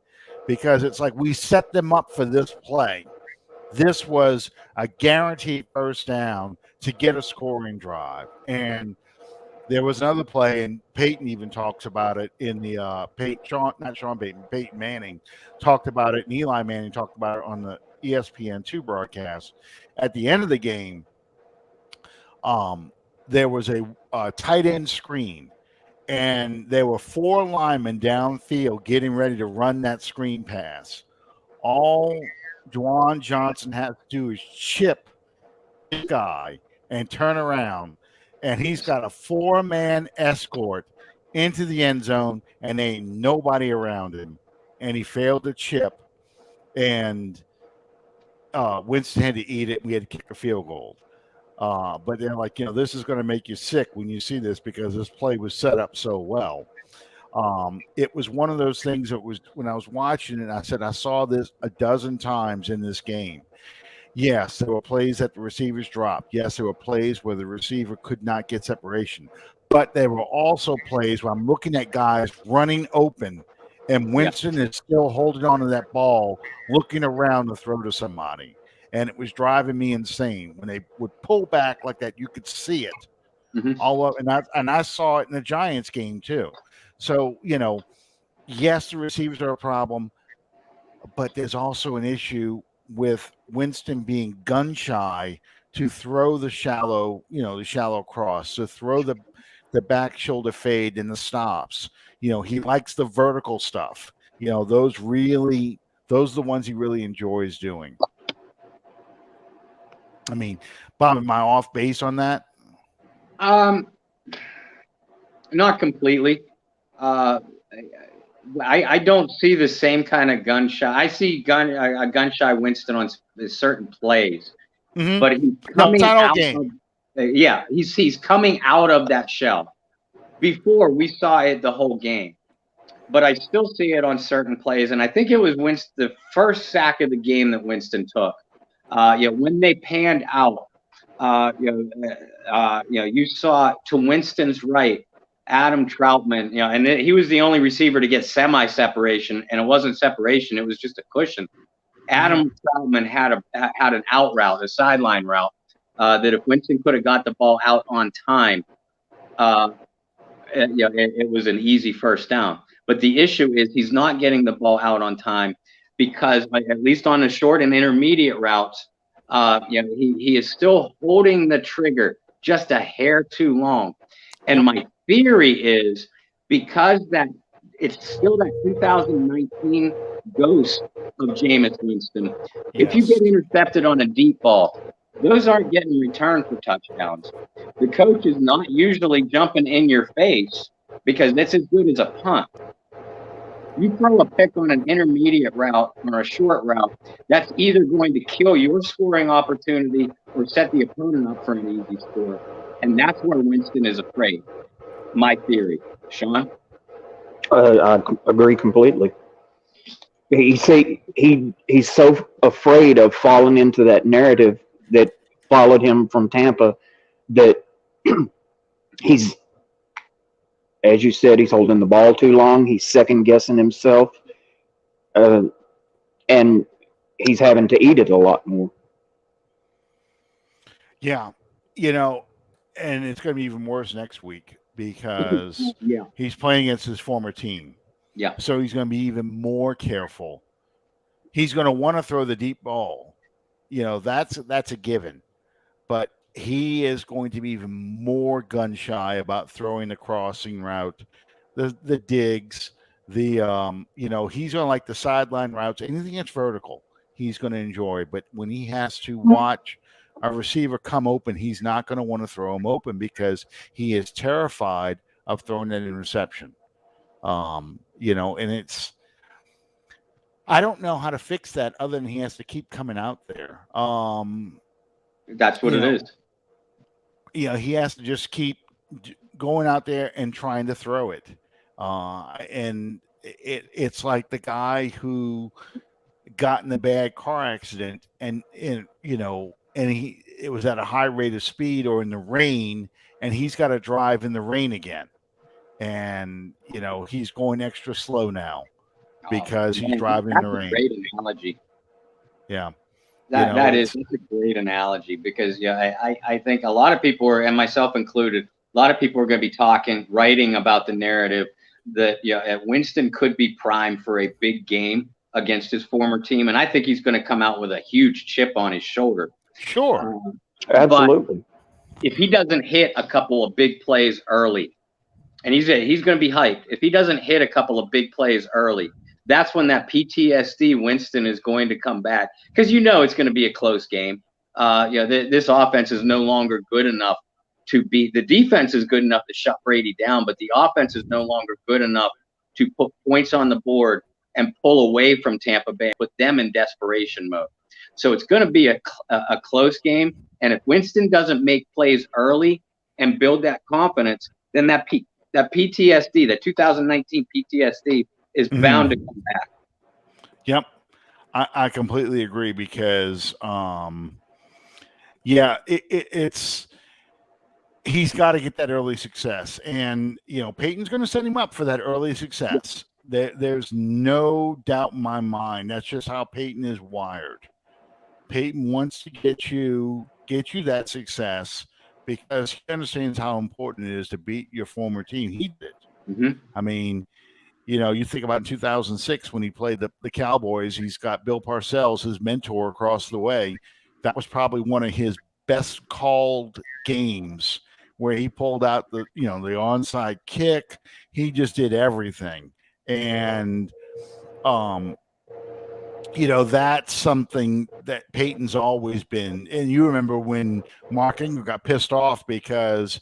because it's like we set them up for this play. This was a guaranteed first down to get a scoring drive. And there was another play, and Peyton even talks about it in the Peyton Manning talked about it, and Eli Manning talked about it on the ESPN2 broadcast. At the end of the game, there was a tight end screen, and there were 4 linemen downfield getting ready to run that screen pass. All Juwan Johnson has to do is chip this guy and turn around, and he's got a 4-man escort into the end zone, and ain't nobody around him, and he failed to chip, and Winston had to eat it. We had to kick a field goal. But they're like, this is going to make you sick when you see this because this play was set up so well. It was one of those things that was, when I was watching it, I said, I saw this a dozen times in this game. Yes, there were plays that the receivers dropped. Yes, there were plays where the receiver could not get separation. But there were also plays where I'm looking at guys running open, and Winston is still holding on to that ball, looking around to throw to somebody. And it was driving me insane. When they would pull back like that, you could see it. All up, and I saw it in the Giants game too. So, yes, the receivers are a problem, but there's also an issue with Winston being gun shy to throw the shallow cross, to throw the back shoulder fade and the stops. He likes the vertical stuff. Those are the ones he really enjoys doing. I mean, Bob, am I off base on that? Not completely. Uh, I don't see the same kind of gun shy. I see a gun shy Winston on certain plays, but he's No, it's coming not all out. game. Yeah, he's coming out of that shell. Before we saw it the whole game, but I still see it on certain plays, and I think it was Winston, the first sack of the game that Winston took. When they panned out, you saw to Winston's right, Adam Troutman, and he was the only receiver to get semi-separation, and it wasn't separation; it was just a cushion. Adam Troutman had an out route, a sideline route, that if Winston could have got the ball out on time, it was an easy first down. But the issue is he's not getting the ball out on time because, at least on the short and intermediate routes, he is still holding the trigger just a hair too long. And my theory is because that it's still that 2019 ghost of Jameis Winston. If you get intercepted on a deep ball, those aren't getting returned for touchdowns. The coach is not usually jumping in your face because that's as good as a punt. You throw a pick on an intermediate route or a short route, that's either going to kill your scoring opportunity or set the opponent up for an easy score. And that's where Winston is afraid. My theory. Sean? I agree completely. He's so afraid of falling into that narrative that followed him from Tampa that he's, as you said, he's holding the ball too long. He's second guessing himself, and he's having to eat it a lot more. Yeah, and it's going to be even worse next week because he's playing against his former team. Yeah. So he's going to be even more careful. He's going to want to throw the deep ball. That's a given. But he is going to be even more gun shy about throwing the crossing route, the digs, he's going to like the sideline routes, anything that's vertical, he's going to enjoy. But when he has to watch a receiver come open, he's not going to want to throw him open because he is terrified of throwing that interception. And it's, I don't know how to fix that other than he has to keep coming out there. That's what it is. He has to just keep going out there and trying to throw it. And it's like the guy who got in a bad car accident and it was at a high rate of speed or in the rain, and he's got to drive in the rain again. And, he's going extra slow now because he's driving in the rain. Great analogy. Yeah. That's a great analogy because I think a lot of people are, and myself included, a lot of people are going to be writing about the narrative that Winston could be primed for a big game against his former team, and I think he's going to come out with a huge chip on his shoulder. Sure, absolutely. If he doesn't hit a couple of big plays early, and he's going to be hyped. If he doesn't hit a couple of big plays early, that's when that PTSD Winston is going to come back because it's going to be a close game. This offense is no longer good enough to beat. The defense is good enough to shut Brady down, but the offense is no longer good enough to put points on the board and pull away from Tampa Bay, put them in desperation mode. So it's going to be a close game. And if Winston doesn't make plays early and build that confidence, then that PTSD, that 2019 PTSD, is bound to come back. Yep. I completely agree because, it's he's got to get that early success. And, Peyton's going to set him up for that early success. There's no doubt in my mind. That's just how Peyton is wired. Peyton wants to get you that success because he understands how important it is to beat your former team. He did. Mm-hmm. I mean, you think about in 2006 when he played the Cowboys, he's got Bill Parcells, his mentor, across the way. That was probably one of his best called games where he pulled out the onside kick. He just did everything. And that's something that Peyton's always been. And you remember when Mark Ingram got pissed off because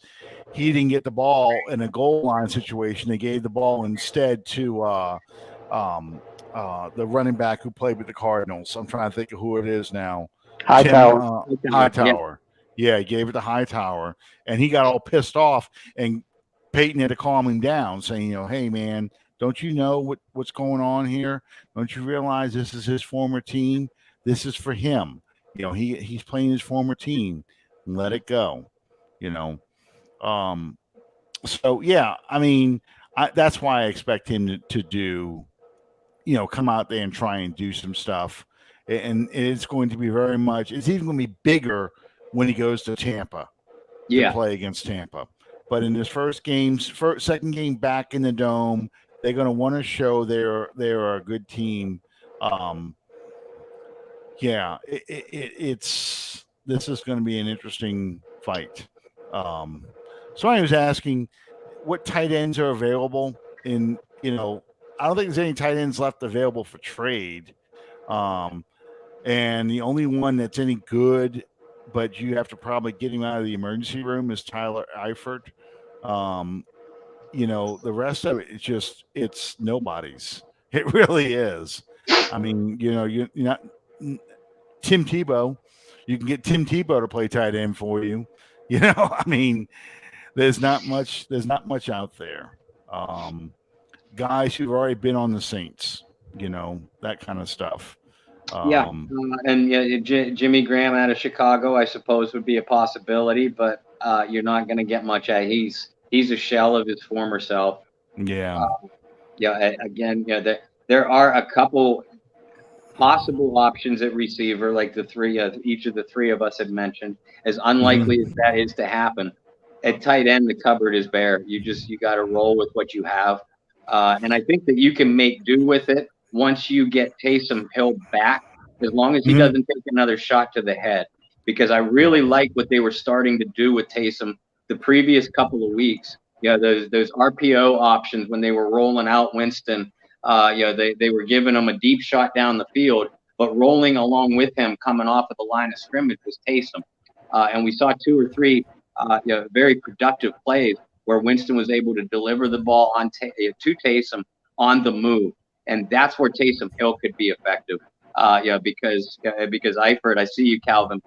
he didn't get the ball in a goal line situation. They gave the ball instead to the running back who played with the Cardinals. I'm trying to think of who it is now. Hightower. Hightower. Yeah, he gave it to Hightower, and he got all pissed off. And Peyton had to calm him down, saying, hey, man, don't you know what's going on here? Don't you realize this is his former team? This is for him. He's playing his former team. Let it go. So yeah, I mean, that's why I expect him to do, come out there and try and do some stuff, and it's going to be very much. It's even going to be bigger when he goes to Tampa to play against Tampa. But in his second game back in the Dome, they're going to want to show they're a good team. This is going to be an interesting fight. So I was asking what tight ends are available in, I don't think there's any tight ends left available for trade. And the only one that's any good, but you have to probably get him out of the emergency room, is Tyler Eifert. The rest of it, it's nobody's. It really is. I mean, you're not Tim Tebow. You can get Tim Tebow to play tight end for you. I mean, there's not much out there. Guys who've already been on the Saints, that kind of stuff. Jimmy Graham out of Chicago, I suppose, would be a possibility, but you're not going to get much out. He's a shell of his former self. Yeah. There are a couple possible options at receiver, like each of the three of us had mentioned. As unlikely as that is to happen, at tight end, the cupboard is bare. You got to roll with what you have, and I think that you can make do with it once you get Taysom Hill back, as long as he doesn't take another shot to the head. Because I really like what they were starting to do with Taysom the previous couple of weeks. Those RPO options when they were rolling out Winston. They were giving him a deep shot down the field, but rolling along with him coming off of the line of scrimmage was Taysom. And we saw 2 or 3 very productive plays where Winston was able to deliver the ball to Taysom on the move. And that's where Taysom Hill could be effective. Because Eifert, I see you, Calvin.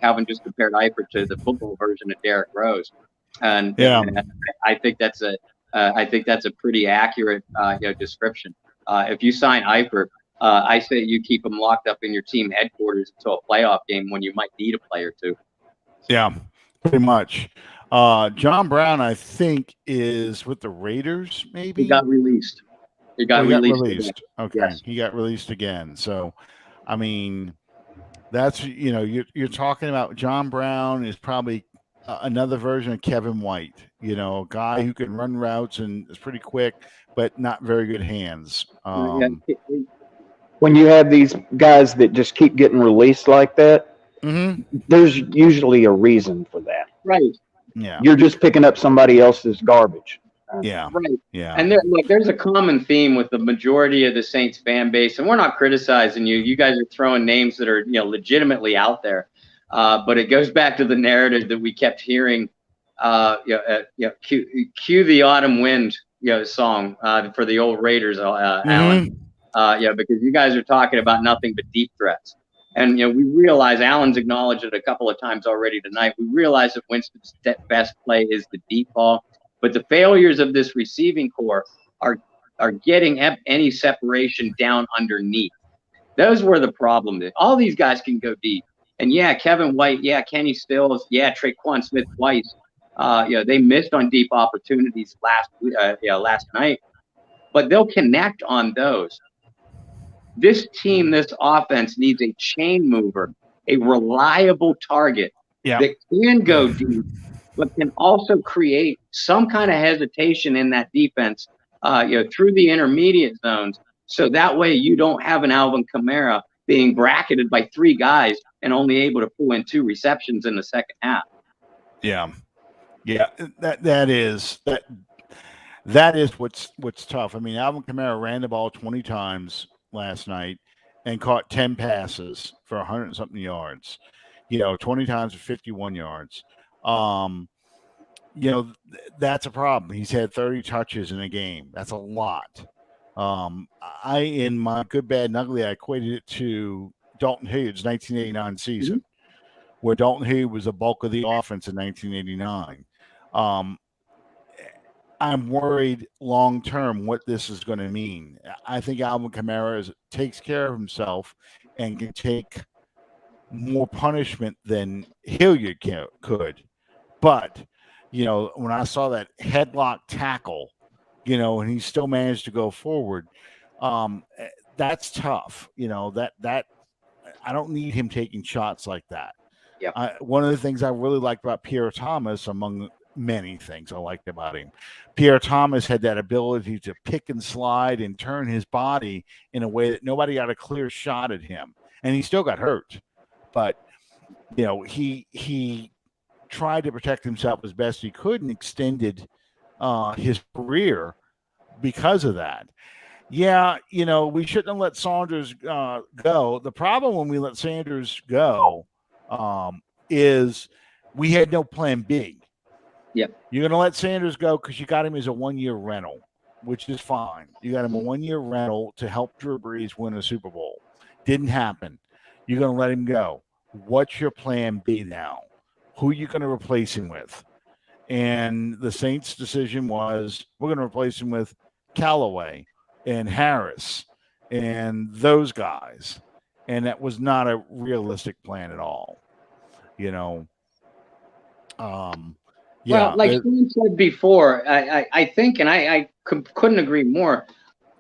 Calvin just compared Eifert to the football version of Derrick Rose. And I think that's a pretty accurate description. If you sign Eifert, I say you keep him locked up in your team headquarters until a playoff game when you might need a play or two. Yeah, pretty much. John Brown, I think, is with the Raiders. Maybe he got released. He got released. Okay, yes. He got released again. So, I mean, that's you're talking about John Brown is probably another version of Kevin White, a guy who can run routes and is pretty quick, but not very good hands. When you have these guys that just keep getting released like that, there's usually a reason for that. Right. Yeah. You're just picking up somebody else's garbage. Yeah. Right. Yeah. And there's a common theme with the majority of the Saints fan base, and we're not criticizing you. You guys are throwing names that are legitimately out there. But it goes back to the narrative that we kept hearing. Cue the autumn wind, song for the old Raiders, Alan. Because you guys are talking about nothing but deep threats, and we realize Alan's acknowledged it a couple of times already tonight. We realize that Winston's best play is the deep ball, but the failures of this receiving core are getting any separation down underneath. Those were the problem. All these guys can go deep. And Kevin White, Kenny Stills, Traquan Smith twice. They missed on deep opportunities last night, but they'll connect on those. This team, this offense needs a chain mover, a reliable target that can go deep, but can also create some kind of hesitation in that defense, through the intermediate zones. So that way you don't have an Alvin Kamara being bracketed by 3 guys and only able to pull in 2 receptions in the second half. Yeah. That is what's tough. I mean, Alvin Kamara ran the ball 20 times, last night and caught 10 passes for 100 and something yards. 20 times for 51 yards. That's a problem. He's had 30 touches in a game. That's a lot. In my good, bad, and ugly, I equated it to Dalton Hilliard's 1989 season, where Dalton Hilliard was the bulk of the offense in 1989. I'm worried long term what this is going to mean. I think Alvin Kamara takes care of himself and can take more punishment than Hilliard could. But, when I saw that headlock tackle, and he still managed to go forward, that's tough. That I don't need him taking shots like that. Yep. One of the things I really liked about Pierre Thomas, among many things I liked about him, Pierre Thomas had that ability to pick and slide and turn his body in a way that nobody got a clear shot at him. And he still got hurt. But, he tried to protect himself as best he could and extended his career because of that. Yeah, we shouldn't have let Saunders go. The problem when we let Sanders go is we had no plan B. Yep. You're going to let Sanders go because you got him as a one-year rental, which is fine. You got him a one-year rental to help Drew Brees win a Super Bowl. Didn't happen. You're going to let him go. What's your plan B now? Who are you going to replace him with? And the Saints' decision was we're going to replace him with Callaway and Harris and those guys. And that was not a realistic plan at all. Well, like Sean said before, I think, and I couldn't agree more.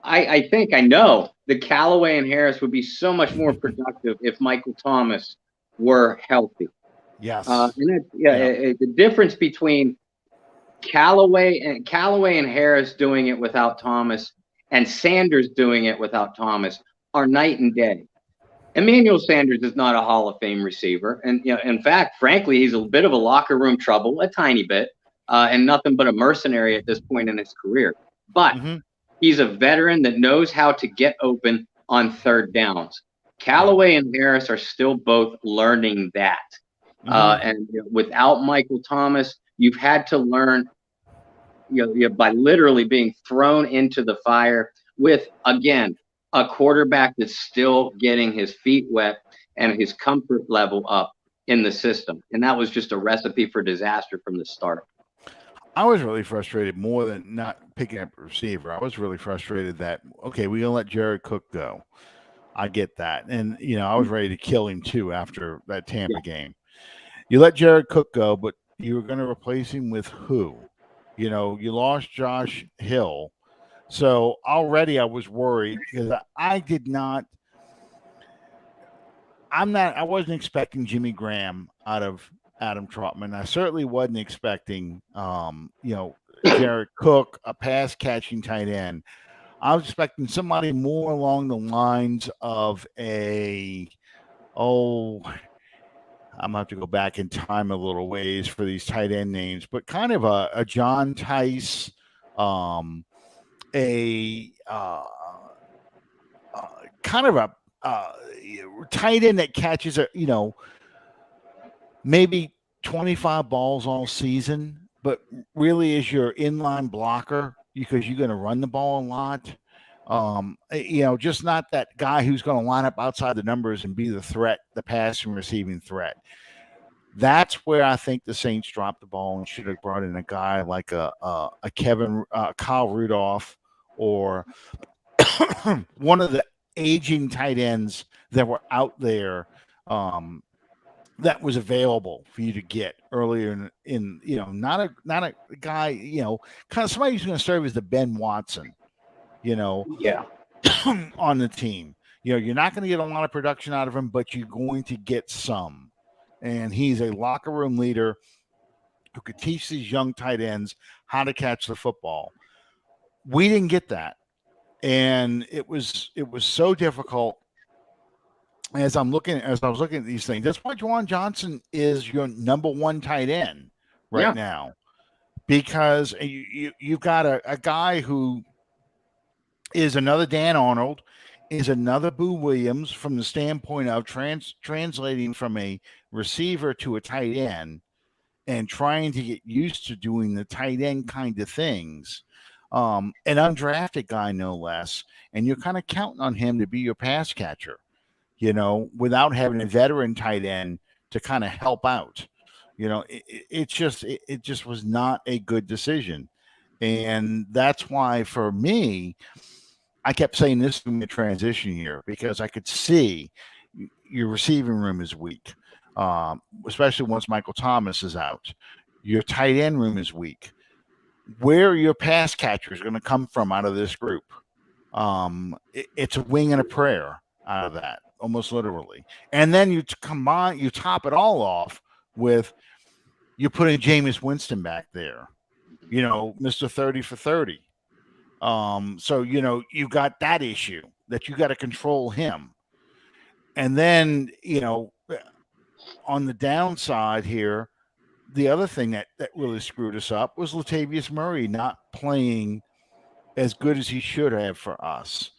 I think I know that Callaway and Harris would be so much more productive if Michael Thomas were healthy. Yes. The difference between Callaway and Harris doing it without Thomas and Sanders doing it without Thomas are night and day. Emmanuel Sanders is not a Hall of Fame receiver. And, in fact, frankly, he's a bit of a locker room trouble, a tiny bit, and nothing but a mercenary at this point in his career. But he's a veteran that knows how to get open on third downs. Callaway and Harris are still both learning that. And without Michael Thomas, you've had to learn by literally being thrown into the fire with, again, a quarterback that's still getting his feet wet and his comfort level up in the system. And that was just a recipe for disaster from the start. I was really frustrated more than not picking up a receiver. I was really frustrated that, okay, we're going to let Jared Cook go. I get that. And, I was ready to kill him too after that Tampa game. You let Jared Cook go, but you were going to replace him with who? You lost Josh Hill. So already I was worried because I wasn't expecting Jimmy Graham out of Adam Trautman. I certainly wasn't expecting, Jared Cook, a pass catching tight end. I was expecting somebody more along the lines of I'm going to have to go back in time a little ways for these tight end names, but kind of a John Tice, kind of a tight end that catches maybe 25 balls all season, but really is your inline blocker because you're going to run the ball a lot. Just not that guy who's going to line up outside the numbers and be the threat, the passing receiving threat. That's where I think the Saints dropped the ball and should have brought in a guy like a Kyle Rudolph or one of the aging tight ends that were out there that was available for you to get earlier in not a guy, kind of somebody who's going to serve as the Ben Watson, on the team. You're not going to get a lot of production out of him, but you're going to get some. And he's a locker room leader who could teach these young tight ends how to catch the football. We didn't get that. And it was so difficult as I was looking at these things. That's why Juwan Johnson is your number one tight end right now, because you've got a guy who is another Dan Arnold is another Boo Williams from the standpoint of translating from a receiver to a tight end and trying to get used to doing the tight end kind of things. An undrafted guy, no less, and you're kind of counting on him to be your pass catcher, without having a veteran tight end to kind of help out. It just was not a good decision. And that's why, for me, I kept saying this is going to be a transition year because I could see your receiving room is weak, especially once Michael Thomas is out. Your tight end room is weak. Where are your pass catchers going to come from out of this group? It's a wing and a prayer out of that, almost literally. And then you top it all off with you putting Jameis Winston back there, Mr. 30 for 30. So, you got that issue that you got to control him. And then, on the downside here, the other thing that really screwed us up was Latavius Murray not playing as good as he should have for us.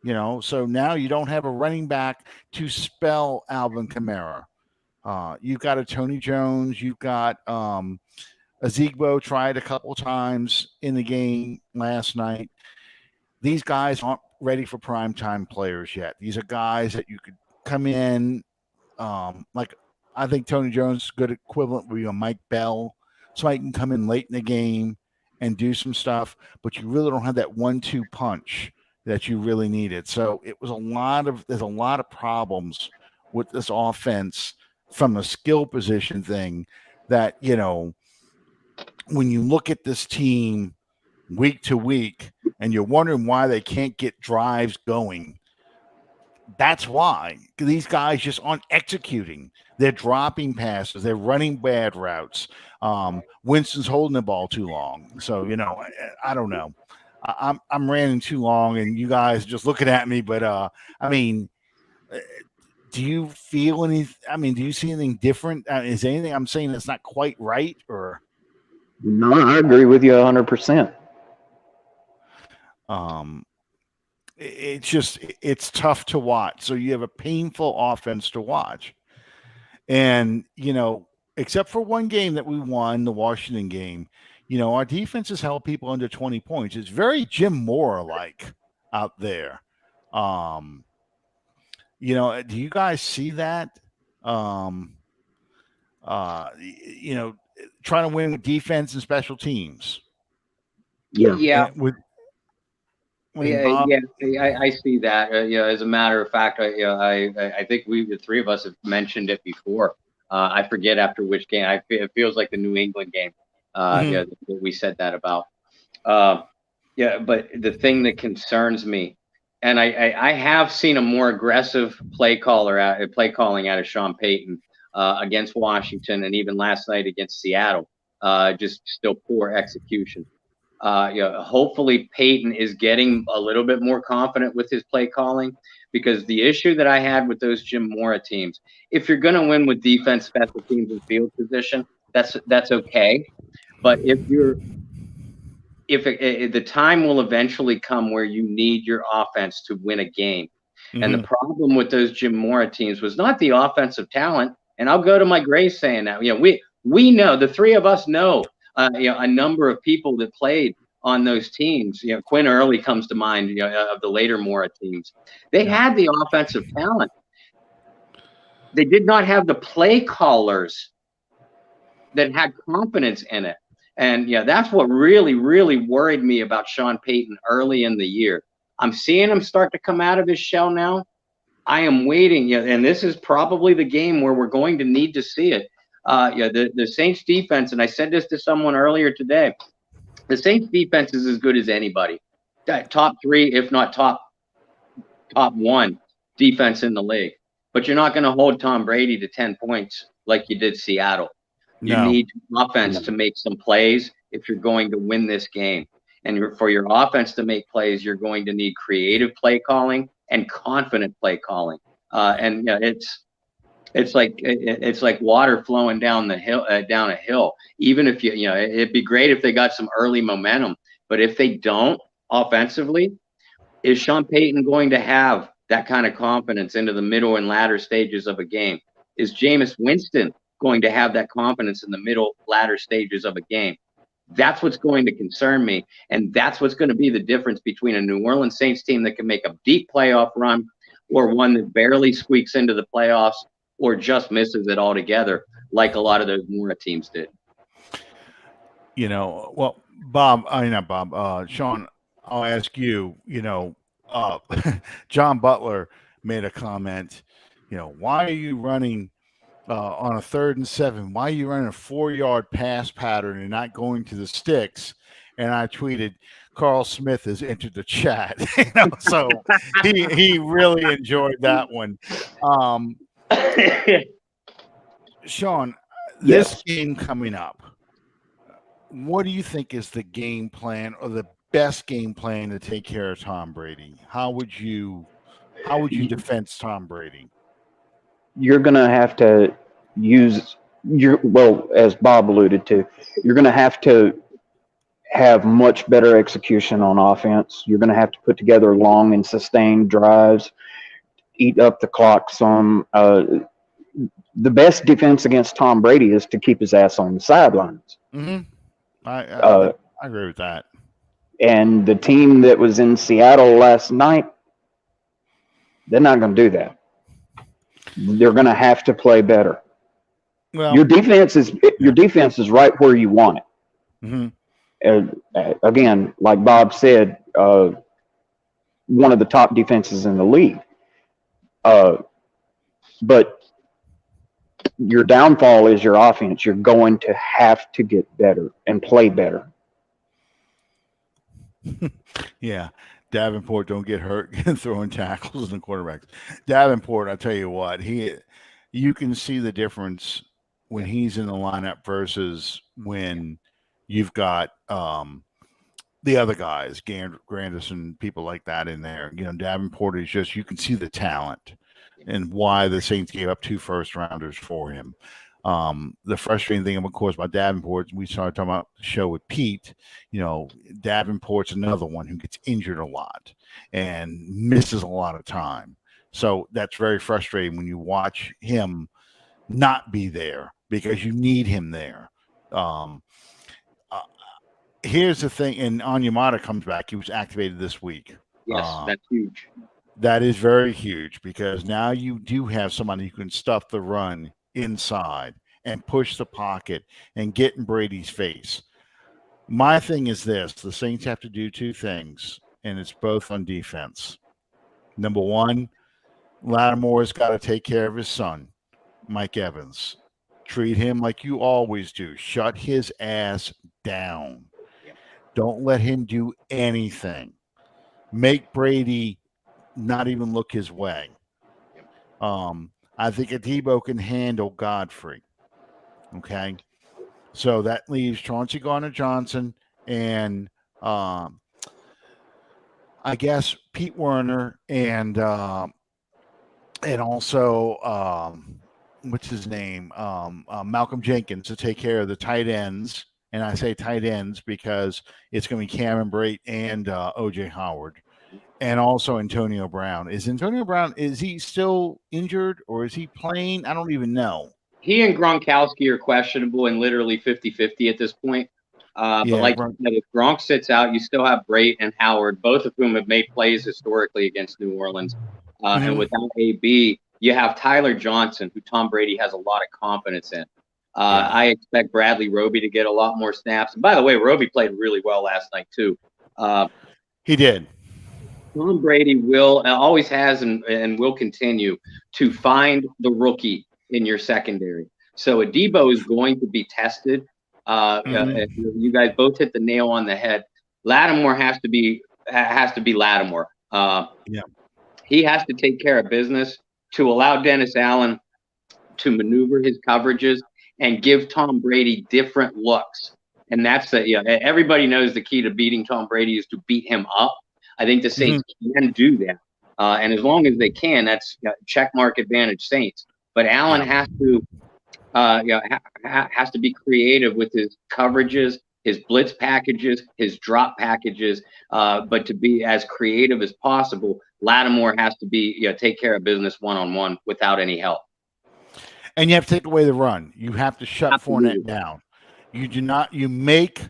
So now you don't have a running back to spell Alvin Kamara. You've got a Tony Jones. You've got Ezigbo tried a couple times in the game last night. These guys aren't ready for primetime players yet. These are guys that you could come in, like I think Tony Jones' good equivalent would be a Mike Bell. Somebody can come in late in the game and do some stuff, but you really don't have that 1-2 punch that you really needed. So it was there's a lot of problems with this offense from a skill position thing that, when you look at this team week to week and you're wondering why they can't get drives going, that's why these guys just aren't executing. They're dropping passes. They're running bad routes. Winston's holding the ball too long. So, I don't know. I'm ranting too long and you guys just looking at me. But, do you feel do you see anything different? Is there anything I'm saying that's not quite right or? No, I agree with you 100%. It's tough to watch. So you have a painful offense to watch. And, except for one game that we won, the Washington game, our defense has held people under 20 points. It's very Jim Moore-like out there. Do you guys see that? Trying to win with defense and special teams. Yeah. Bob, I see that. As a matter of fact, I think the three of us have mentioned it before. I forget after which game. It feels like the New England game. That we said that about. But the thing that concerns me, and I have seen a more aggressive play calling out of Sean Payton against Washington, and even last night against Seattle. Just still poor execution. Hopefully Payton is getting a little bit more confident with his play calling, because the issue that I had with those Jim Mora teams, if you're going to win with defense, special teams, and field position, that's okay. But the time will eventually come where you need your offense to win a game. And the problem with those Jim Mora teams was not the offensive talent. And I'll go to my grave saying that, we know, the three of us know, a number of people that played on those teams. Quinn Early comes to mind, of the later Mora teams. They had the offensive talent. They did not have the play callers that had confidence in it. And that's what really, really worried me about Sean Payton early in the year. I'm seeing him start to come out of his shell now. I am waiting, and this is probably the game where we're going to need to see it. The Saints defense, and I said this to someone earlier today, the Saints defense is as good as anybody. Top three, if not top one defense in the league. But you're not going to hold Tom Brady to 10 points like you did Seattle. You need offense to make some plays if you're going to win this game. And for your offense to make plays, you're going to need creative play calling and confident play calling. It's like water flowing down the hill, down a hill. Even if it'd be great if they got some early momentum, but if they don't offensively, is Sean Payton going to have that kind of confidence into the middle and latter stages of a game? Is Jameis Winston going to have that confidence in the middle, latter stages of a game? That's what's going to concern me, and that's what's going to be the difference between a New Orleans Saints team that can make a deep playoff run or one that barely squeaks into the playoffs or just misses it altogether, like a lot of those Mora teams did. Well, Bob, I mean, not Bob, Sean, I'll ask you, John Butler made a comment, why are you running on a 3rd and 7? Why are you running a 4-yard pass pattern and not going to the sticks? And I tweeted, Carl Smith has entered the chat. So he really enjoyed that one. Sean, this game coming up, what do you think is the game plan or the best game plan to take care of Tom Brady? How would you defend Tom Brady? You're going to have to use as Bob alluded to, you're going to have much better execution on offense. You're going to have to put together long and sustained drives, eat up the clock some. The best defense against Tom Brady is to keep his ass on the sidelines. Mm-hmm. I agree with that. And the team that was in Seattle last night, they're not going to do that. They're going to have to play better. Well, your defense is right where you want it. Mm-hmm. Again, like Bob said, one of the top defenses in the league. But your downfall is your offense. You're going to have to get better and play better. Yeah. Davenport don't get hurt throwing tackles and quarterbacks. Davenport, I tell you what, you can see the difference when he's in the lineup versus when you've got the other guys, Grandison, people like that in there. Davenport is just, you can see the talent and why the Saints gave up 2 first-rounders for him. The frustrating thing, of course, about Davenport, we started talking about the show with Pete. Davenport's another one who gets injured a lot and misses a lot of time. So that's very frustrating when you watch him not be there because you need him there. Here's the thing, and Onyemata comes back. He was activated this week. Yes, that's huge. That is very huge because now you do have somebody who can stuff the run inside and push the pocket and get in Brady's face. My thing is this: the Saints have to do 2 things, and it's both on defense. Number 1, Lattimore's got to take care of his son, Mike Evans. Treat him like you always do. Shut his ass down. Don't let him do anything. Make Brady not even look his way. I think Adebo can handle Godfrey. Okay. So that leaves Chauncey Gardner-Johnson and I guess Pete Werner and also what's his name? Malcolm Jenkins to take care of the tight ends. And I say tight ends because it's going to be Cameron Brate and O.J. Howard. And also Antonio Brown. Is he still injured or is he playing? I don't even know. He and Gronkowski are questionable and literally 50-50 at this point. But like you said, if Gronk sits out, you still have Brate and Howard, both of whom have made plays historically against New Orleans. And without AB, you have Tyler Johnson, who Tom Brady has a lot of confidence in. I expect Bradley Roby to get a lot more snaps. And by the way, Roby played really well last night too. He did. Tom Brady always has and will continue to find the rookie in your secondary. So Adebo is going to be tested. You guys both hit the nail on the head. Lattimore has to be Lattimore. He has to take care of business to allow Dennis Allen to maneuver his coverages and give Tom Brady different looks. And that's everybody knows the key to beating Tom Brady is to beat him up. I think the Saints can do that. And as long as they can, that's check mark advantage Saints. But Allen has to be creative with his coverages, his blitz packages, his drop packages, but to be as creative as possible Lattimore has to be, take care of business one-on-one without any help. And you have to take away the run. You have to shut Absolutely. Fournette down. You do not. You make,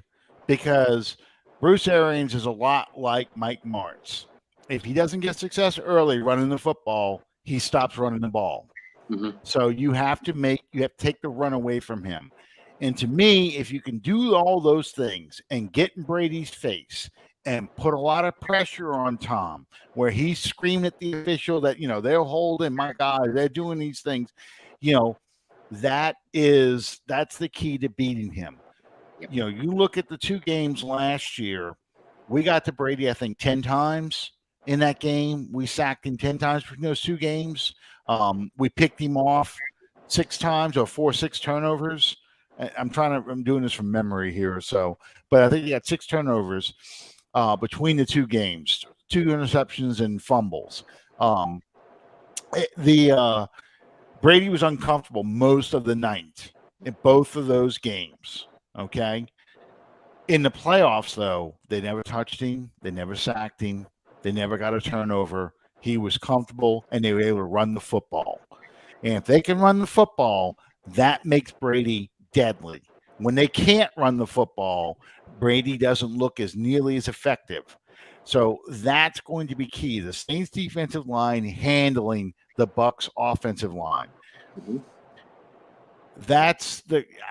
because Bruce Arians is a lot like Mike Martz. If he doesn't get success early running the football, he stops running the ball. Mm-hmm. So you have to take the run away from him. And to me, if you can do all those things and get in Brady's face and put a lot of pressure on Tom, where he's screaming at the official that, they're holding my guy, they're doing these things, that's the key to beating him. Yep. You look at the 2 games last year, we got to Brady, I think, 10 times in that game. We sacked him 10 times between those 2 games. We picked him off 6 times, or 4-6 turnovers. I'm doing this from memory here, but I think he got 6 turnovers between the 2 games, 2 interceptions and fumbles. Brady was uncomfortable most of the night in both of those games. Okay. In the playoffs, though, they never touched him. They never sacked him. They never got a turnover. He was comfortable, and they were able to run the football. And if they can run the football, that makes Brady deadly. When they can't run the football, Brady doesn't look as nearly as effective. So that's going to be key. The Saints defensive line handling the Bucs offensive line. Mm-hmm.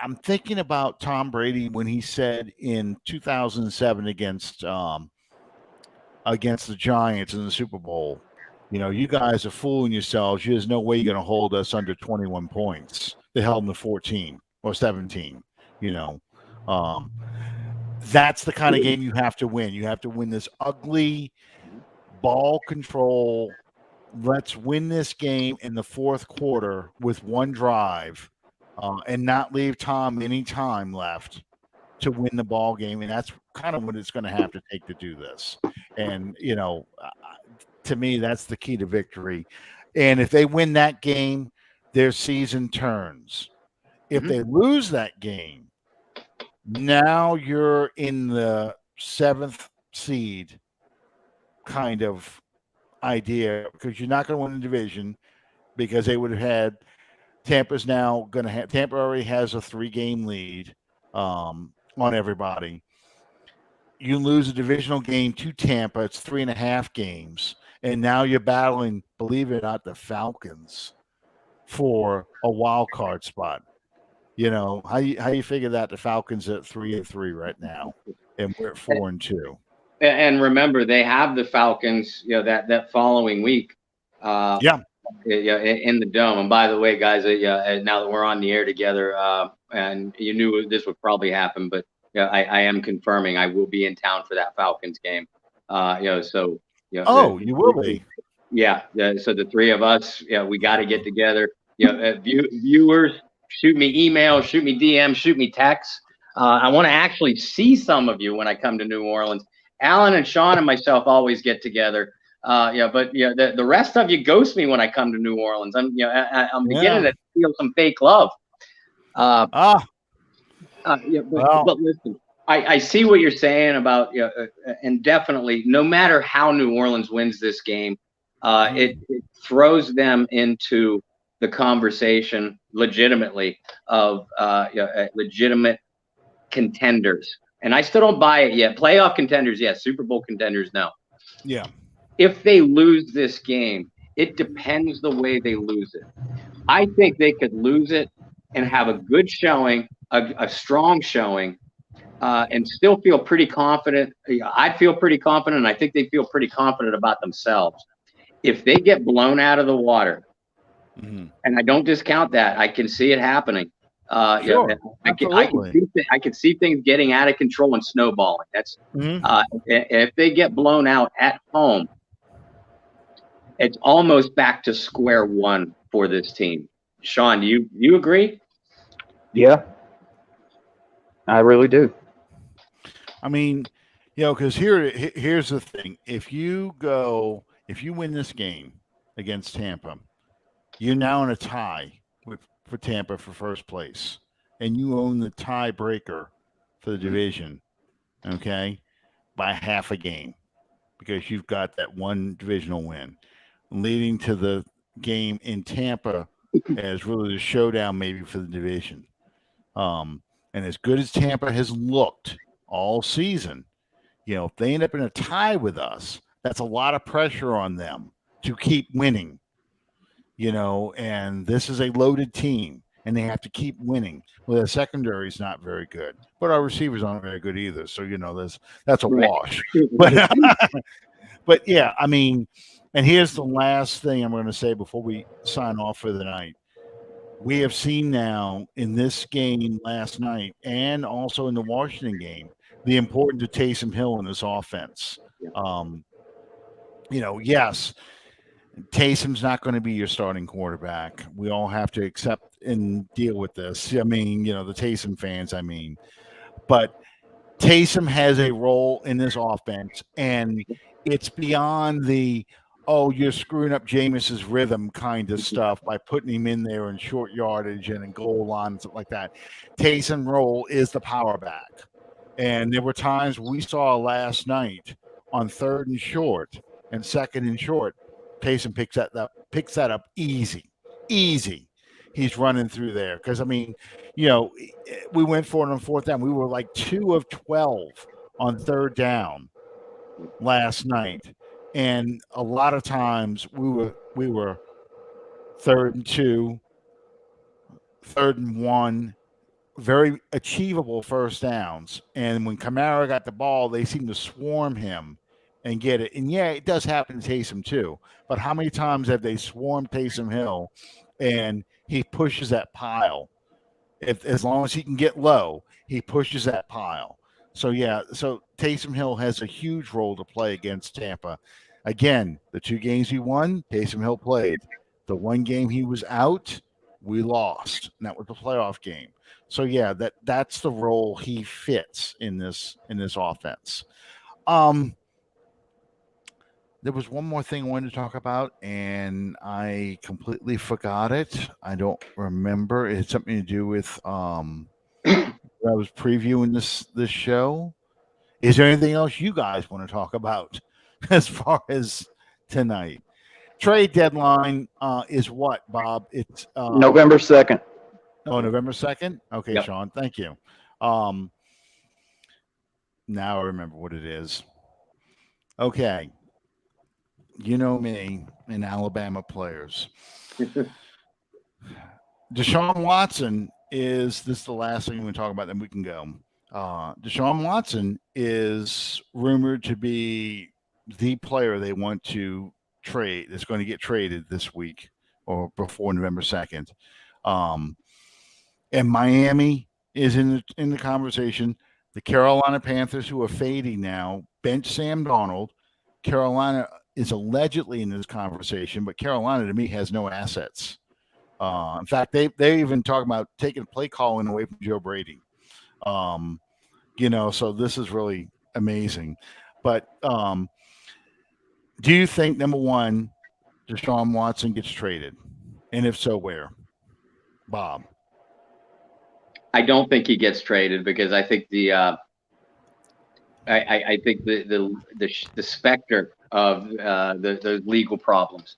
I'm thinking about Tom Brady when he said in 2007 against the Giants in the Super Bowl, you guys are fooling yourselves. There's no way you're going to hold us under 21 points. They held them to 14 or 17. That's the kind of game you have to win. You have to win this ugly ball control. Let's win this game in the fourth quarter with 1 drive, and not leave Tom any time left to win the ball game. And that's kind of what it's going to have to take to do this. And, to me, that's the key to victory. And if they win that game, their season turns. If they lose that game, now you're in the 7th seed kind of idea, because you're not going to win the division, because they would have had Tampa already has a 3-game lead on everybody. You lose a divisional game to Tampa, it's 3.5 games, and now you're battling, believe it or not, the Falcons for a wild card spot. How you figure that the Falcons at 3-3 right now, and we're at 4-2. And remember, they have the Falcons, that following week. In the Dome. And by the way, guys, now that we're on the air together, and you knew this would probably happen, but I am confirming I will be in town for that Falcons game. You will be. Yeah. So the 3 of us, we got to get together. Viewers, shoot me email, shoot me DM, shoot me text. I want to actually see some of you when I come to New Orleans. Alan and Sean and myself always get together. But the rest of you ghost me when I come to New Orleans. I'm beginning to feel some fake love. But listen, I see what you're saying about, and definitely, no matter how New Orleans wins this game, it throws them into the conversation legitimately of legitimate contenders. And I still don't buy it yet. Playoff contenders, yes. Super Bowl contenders, no. Yeah. If they lose this game, it depends the way they lose it. I think they could lose it and have a good showing, a strong showing, and still feel pretty confident. I'd feel pretty confident, and I think they feel pretty confident about themselves. If they get blown out of the water, and I don't discount that, I can see it happening. Sure. I can see things getting out of control and snowballing. That's if they get blown out at home, it's almost back to square one for this team. Sean, do you agree? Yeah, I really do. I mean, because here's the thing: if you win this game against Tampa, you're now in a tie for Tampa for first place, and you own the tiebreaker for the division, okay, by half a game. because you've got that one divisional win, leading to the game in Tampa as really the showdown maybe for the division. And as good as Tampa has looked all season, if they end up in a tie with us, that's a lot of pressure on them to keep winning. And this is a loaded team, and they have to keep winning. Well, the secondary is not very good, but our receivers aren't very good either. So that's a wash. But yeah, I mean, and here's the last thing I'm going to say before we sign off for the night. We have seen now in this game last night, and also in the Washington game, the importance of Taysom Hill in this offense. Yes, Taysom's not going to be your starting quarterback. We all have to accept and deal with this. I mean, the Taysom fans, but Taysom has a role in this offense, and it's beyond the you're screwing up Jameis's rhythm kind of stuff by putting him in there in short yardage and in goal line and stuff like that. Taysom's role is the power back. And there were times we saw last night on 3rd and short and 2nd and short, Taysom picks that up easy. He's running through there. Because, we went for it on 4th down. We were like 2 of 12 on 3rd down last night. And a lot of times we were 3rd and 2, 3rd and 1, very achievable first downs. And when Kamara got the ball, they seemed to swarm him and get it. And yeah, it does happen to Taysom too. But how many times have they swarmed Taysom Hill and he pushes that pile? As long as he can get low, he pushes that pile. So Taysom Hill has a huge role to play against Tampa. Again, the 2 games he won, Taysom Hill played. The 1 game he was out, we lost. And that was the playoff game. So that's the role he fits in this offense. There was one more thing I wanted to talk about, and I completely forgot it. I don't remember. It had something to do with I was previewing this show. Is there anything else you guys want to talk about as far as tonight? Trade deadline is what, Bob? It's November 2nd. Oh, November 2nd? Okay, yep. Sean, thank you. Now I remember what it is. Okay. You know me and Alabama players. Deshaun Watson is the last thing we talk about, then we can go. Deshaun Watson is rumored to be the player they want to trade, that's going to get traded this week or before November 2nd. And Miami is in the conversation. The Carolina Panthers, who are fading now, bench Sam Darnold. Carolina is allegedly in this conversation, but Carolina, to me, has no assets. In fact, they even talk about taking play calling away from Joe Brady. So this is really amazing. But do you think, number one, Deshaun Watson gets traded? And if so, where? Bob? I don't think he gets traded because I think the specter of the legal problems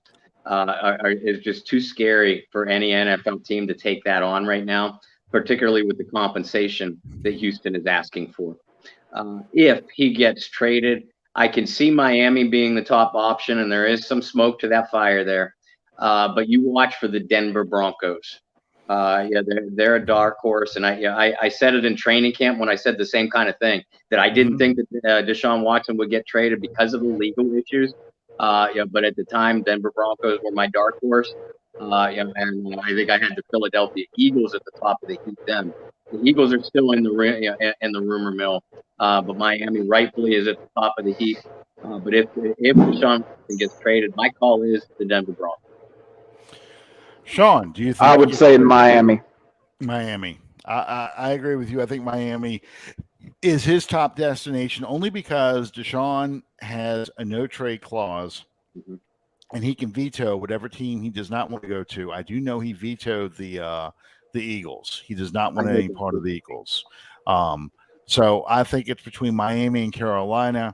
is just too scary for any NFL team to take that on right now, particularly with the compensation that Houston is asking for. If he gets traded, I can see Miami being the top option, and there is some smoke to that fire there. But you watch for the Denver Broncos. They're a dark horse, and I said it in training camp when I said the same kind of thing, that I didn't think that Deshaun Watson would get traded because of the legal issues. But at the time, Denver Broncos were my dark horse. And I think I had the Philadelphia Eagles at the top of the heap then. The Eagles are still in the rumor mill, but Miami rightfully is at the top of the heap. But if Deshaun Watson gets traded, my call is the Denver Broncos. Sean, do you think? I would say Miami. Miami. I agree with you. I think Miami is his top destination only because Deshaun has a no-trade clause, and he can veto whatever team he does not want to go to. I do know he vetoed the Eagles. He does not want any part of the Eagles. So I think it's between Miami and Carolina.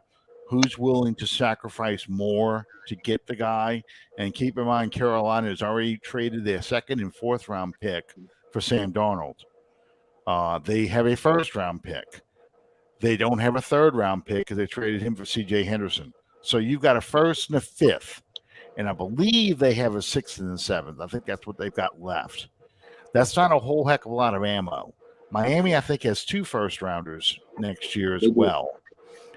who's willing to sacrifice more to get the guy. And keep in mind, Carolina has already traded their 2nd and 4th round pick for Sam Darnold. They have a 1st round pick. They don't have a 3rd round pick because they traded him for C.J. Henderson. So you've got a 1st and a 5th. And I believe they have a 6th and a 7th. I think that's what they've got left. That's not a whole heck of a lot of ammo. Miami, I think, has 2 1st rounders next year as well.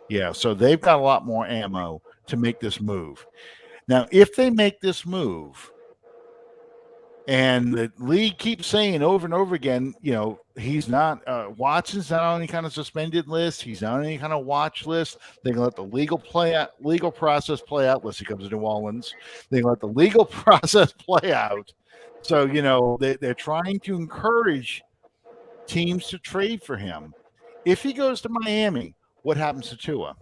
Yeah, so they've got a lot more ammo to make this move. Now, if they make this move, and the league keeps saying over and over again, he's not Watson's not on any kind of suspended list. He's not on any kind of watch list. They can let the legal process play out unless he comes to New Orleans. They can let the legal process play out. So, they're trying to encourage teams to trade for him. If he goes to Miami, what happens to Tua?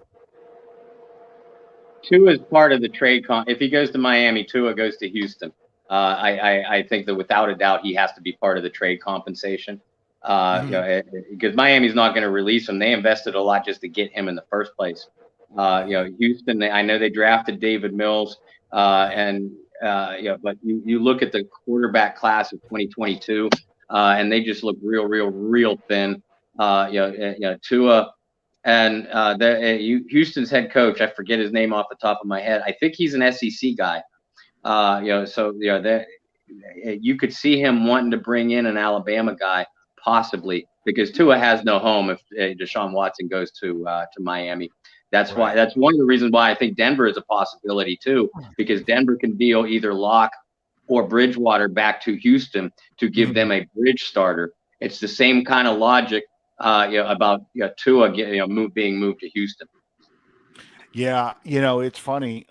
Tua is part of the trade. If he goes to Miami, Tua goes to Houston. I think that without a doubt, he has to be part of the trade compensation. Because Miami's not going to release him. They invested a lot just to get him in the first place. Houston, I know they drafted David Mills, but you look at the quarterback class of 2022, and they just look real thin. Tua and Houston's head coach, I forget his name off the top of my head. I think he's an SEC guy. You could see him wanting to bring in an Alabama guy, possibly, because Tua has no home if Deshaun Watson goes to Miami. That's why. That's one of the reasons why I think Denver is a possibility too, because Denver can deal either Locke or Bridgewater back to Houston to give them a bridge starter. It's the same kind of logic, about Tua being moved to Houston. Yeah, it's funny.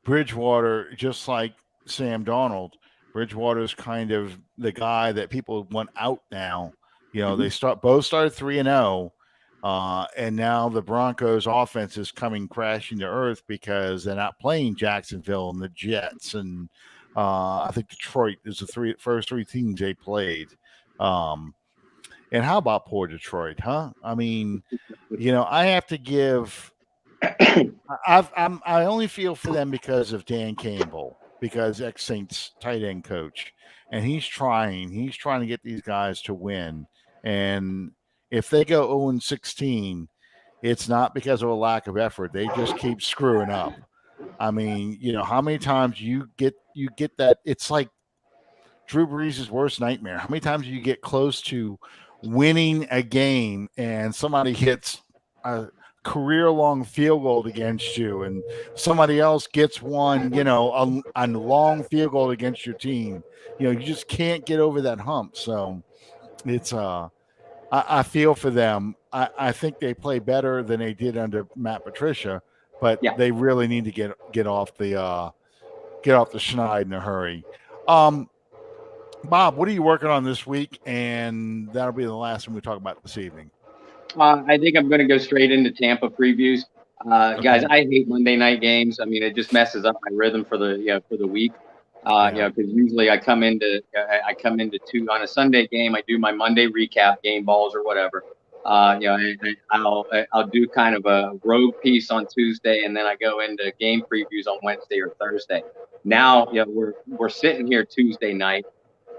Bridgewater, just like Sam Darnold, Bridgewater's kind of the guy that people want out now. They both started 3-0, and now the Broncos' offense is coming crashing to earth because they're not playing Jacksonville and the Jets, and I think Detroit is the first three teams they played. And how about poor Detroit, huh? I mean, I have to give. I only feel for them because of Dan Campbell, because ex-Saints tight end coach, and he's trying to get these guys to win. And if they go 0-16, it's not because of a lack of effort. They just keep screwing up. I mean, how many times you get that? It's like Drew Brees' worst nightmare. How many times do you get close to winning a game and somebody hits a career-long field goal against you, and somebody else gets one, a long field goal against your team? You just can't get over that hump. So it's I feel for them. I think they play better than they did under Matt Patricia, but they really need to get off the schneid in a hurry. Bob, what are you working on this week? And that'll be the last one we talk about this evening. I think I'm going to go straight into Tampa previews. Okay. Guys, I hate Monday night games. I mean, it just messes up my rhythm for the week. Because usually I come into on a Sunday game. I do my Monday recap, game balls or whatever. I'll do kind of a rogue piece on Tuesday, and then I go into game previews on Wednesday or Thursday. Now, we're sitting here Tuesday night.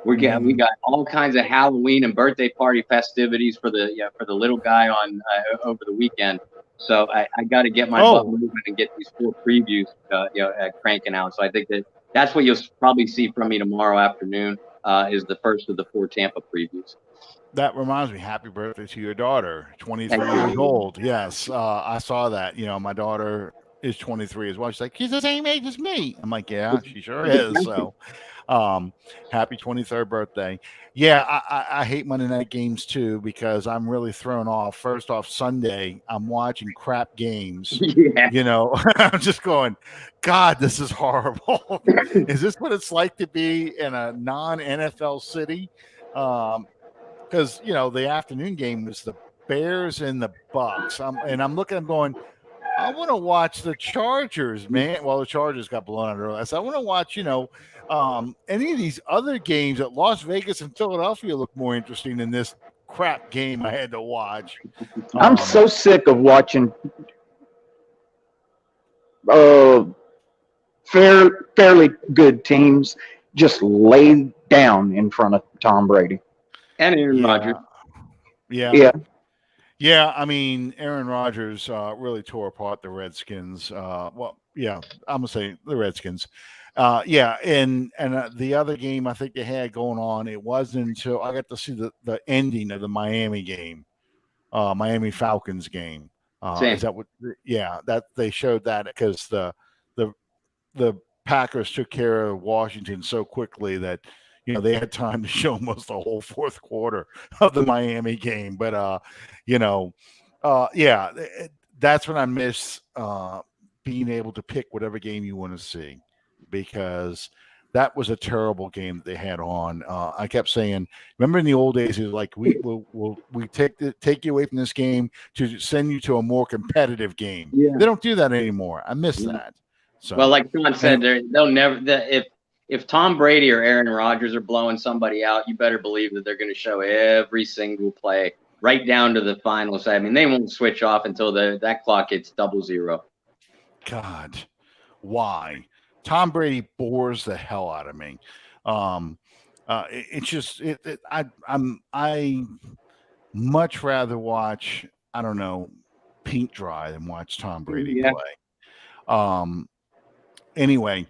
We got all kinds of Halloween and birthday party festivities for the little guy on over the weekend. So I got to get my butt moving and get these 4 previews cranking out. So I think that's what you'll probably see from me tomorrow afternoon is the first of the 4 Tampa previews. That reminds me, happy birthday to your daughter, 23 years old. Yes, I saw that. My daughter is 23 as well. She's like, she's the same age as me. I'm like, yeah, she sure is. So happy 23rd birthday. Yeah, I hate Monday night games too, because I'm really thrown off. First off, Sunday, I'm watching crap games. Yeah. I'm just going, God, this is horrible. Is this what it's like to be in a non-NFL city? Because, the afternoon game was the Bears and the Bucs. I'm looking, I'm going, I want to watch the Chargers, man. Well, the Chargers got blown out earlier. So I want to watch, any of these other games at Las Vegas and Philadelphia look more interesting than this crap game I had to watch. I'm so sick of watching fairly good teams just laid down in front of Tom Brady. And Aaron Yeah. Rodgers. Yeah. Yeah, Yeah, I mean, Aaron Rodgers really tore apart the Redskins. Well, yeah, I'm gonna say the Redskins. Yeah, and the other game I think they had going on, it wasn't until I got to see the ending of the Miami game, Miami Falcons game. Same. Is that what? Yeah, that they showed that because the the Packers took care of Washington so quickly that they had time to show almost the whole fourth quarter of the Miami game. But yeah, that's when I miss being able to pick whatever game you want to see, because that was a terrible game that they had on. I kept saying, remember in the old days, it was like we take you away from this game to send you to a more competitive game. Yeah. They don't do that anymore. I miss Yeah. that. So, Well, like Sean said, they'll never. If Tom Brady or Aaron Rodgers are blowing somebody out, you better believe that they're going to show every single play right down to the final say. I mean, they won't switch off until that clock hits 00. God, why? Tom Brady bores the hell out of me. It's just I much rather watch, I don't know, paint dry than watch Tom Brady play. Anyway,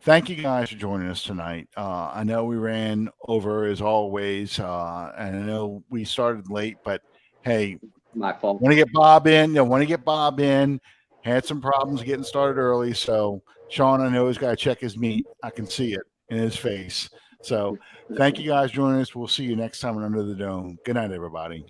thank you guys for joining us tonight. I know we ran over as always, and I know we started late, but hey, My fault. Want to get Bob in. Had some problems getting started early, so Sean, I know he's got to check his meat. I can see it in his face. So thank you guys for joining us. We'll see you next time on Under the Dome. Good night, everybody.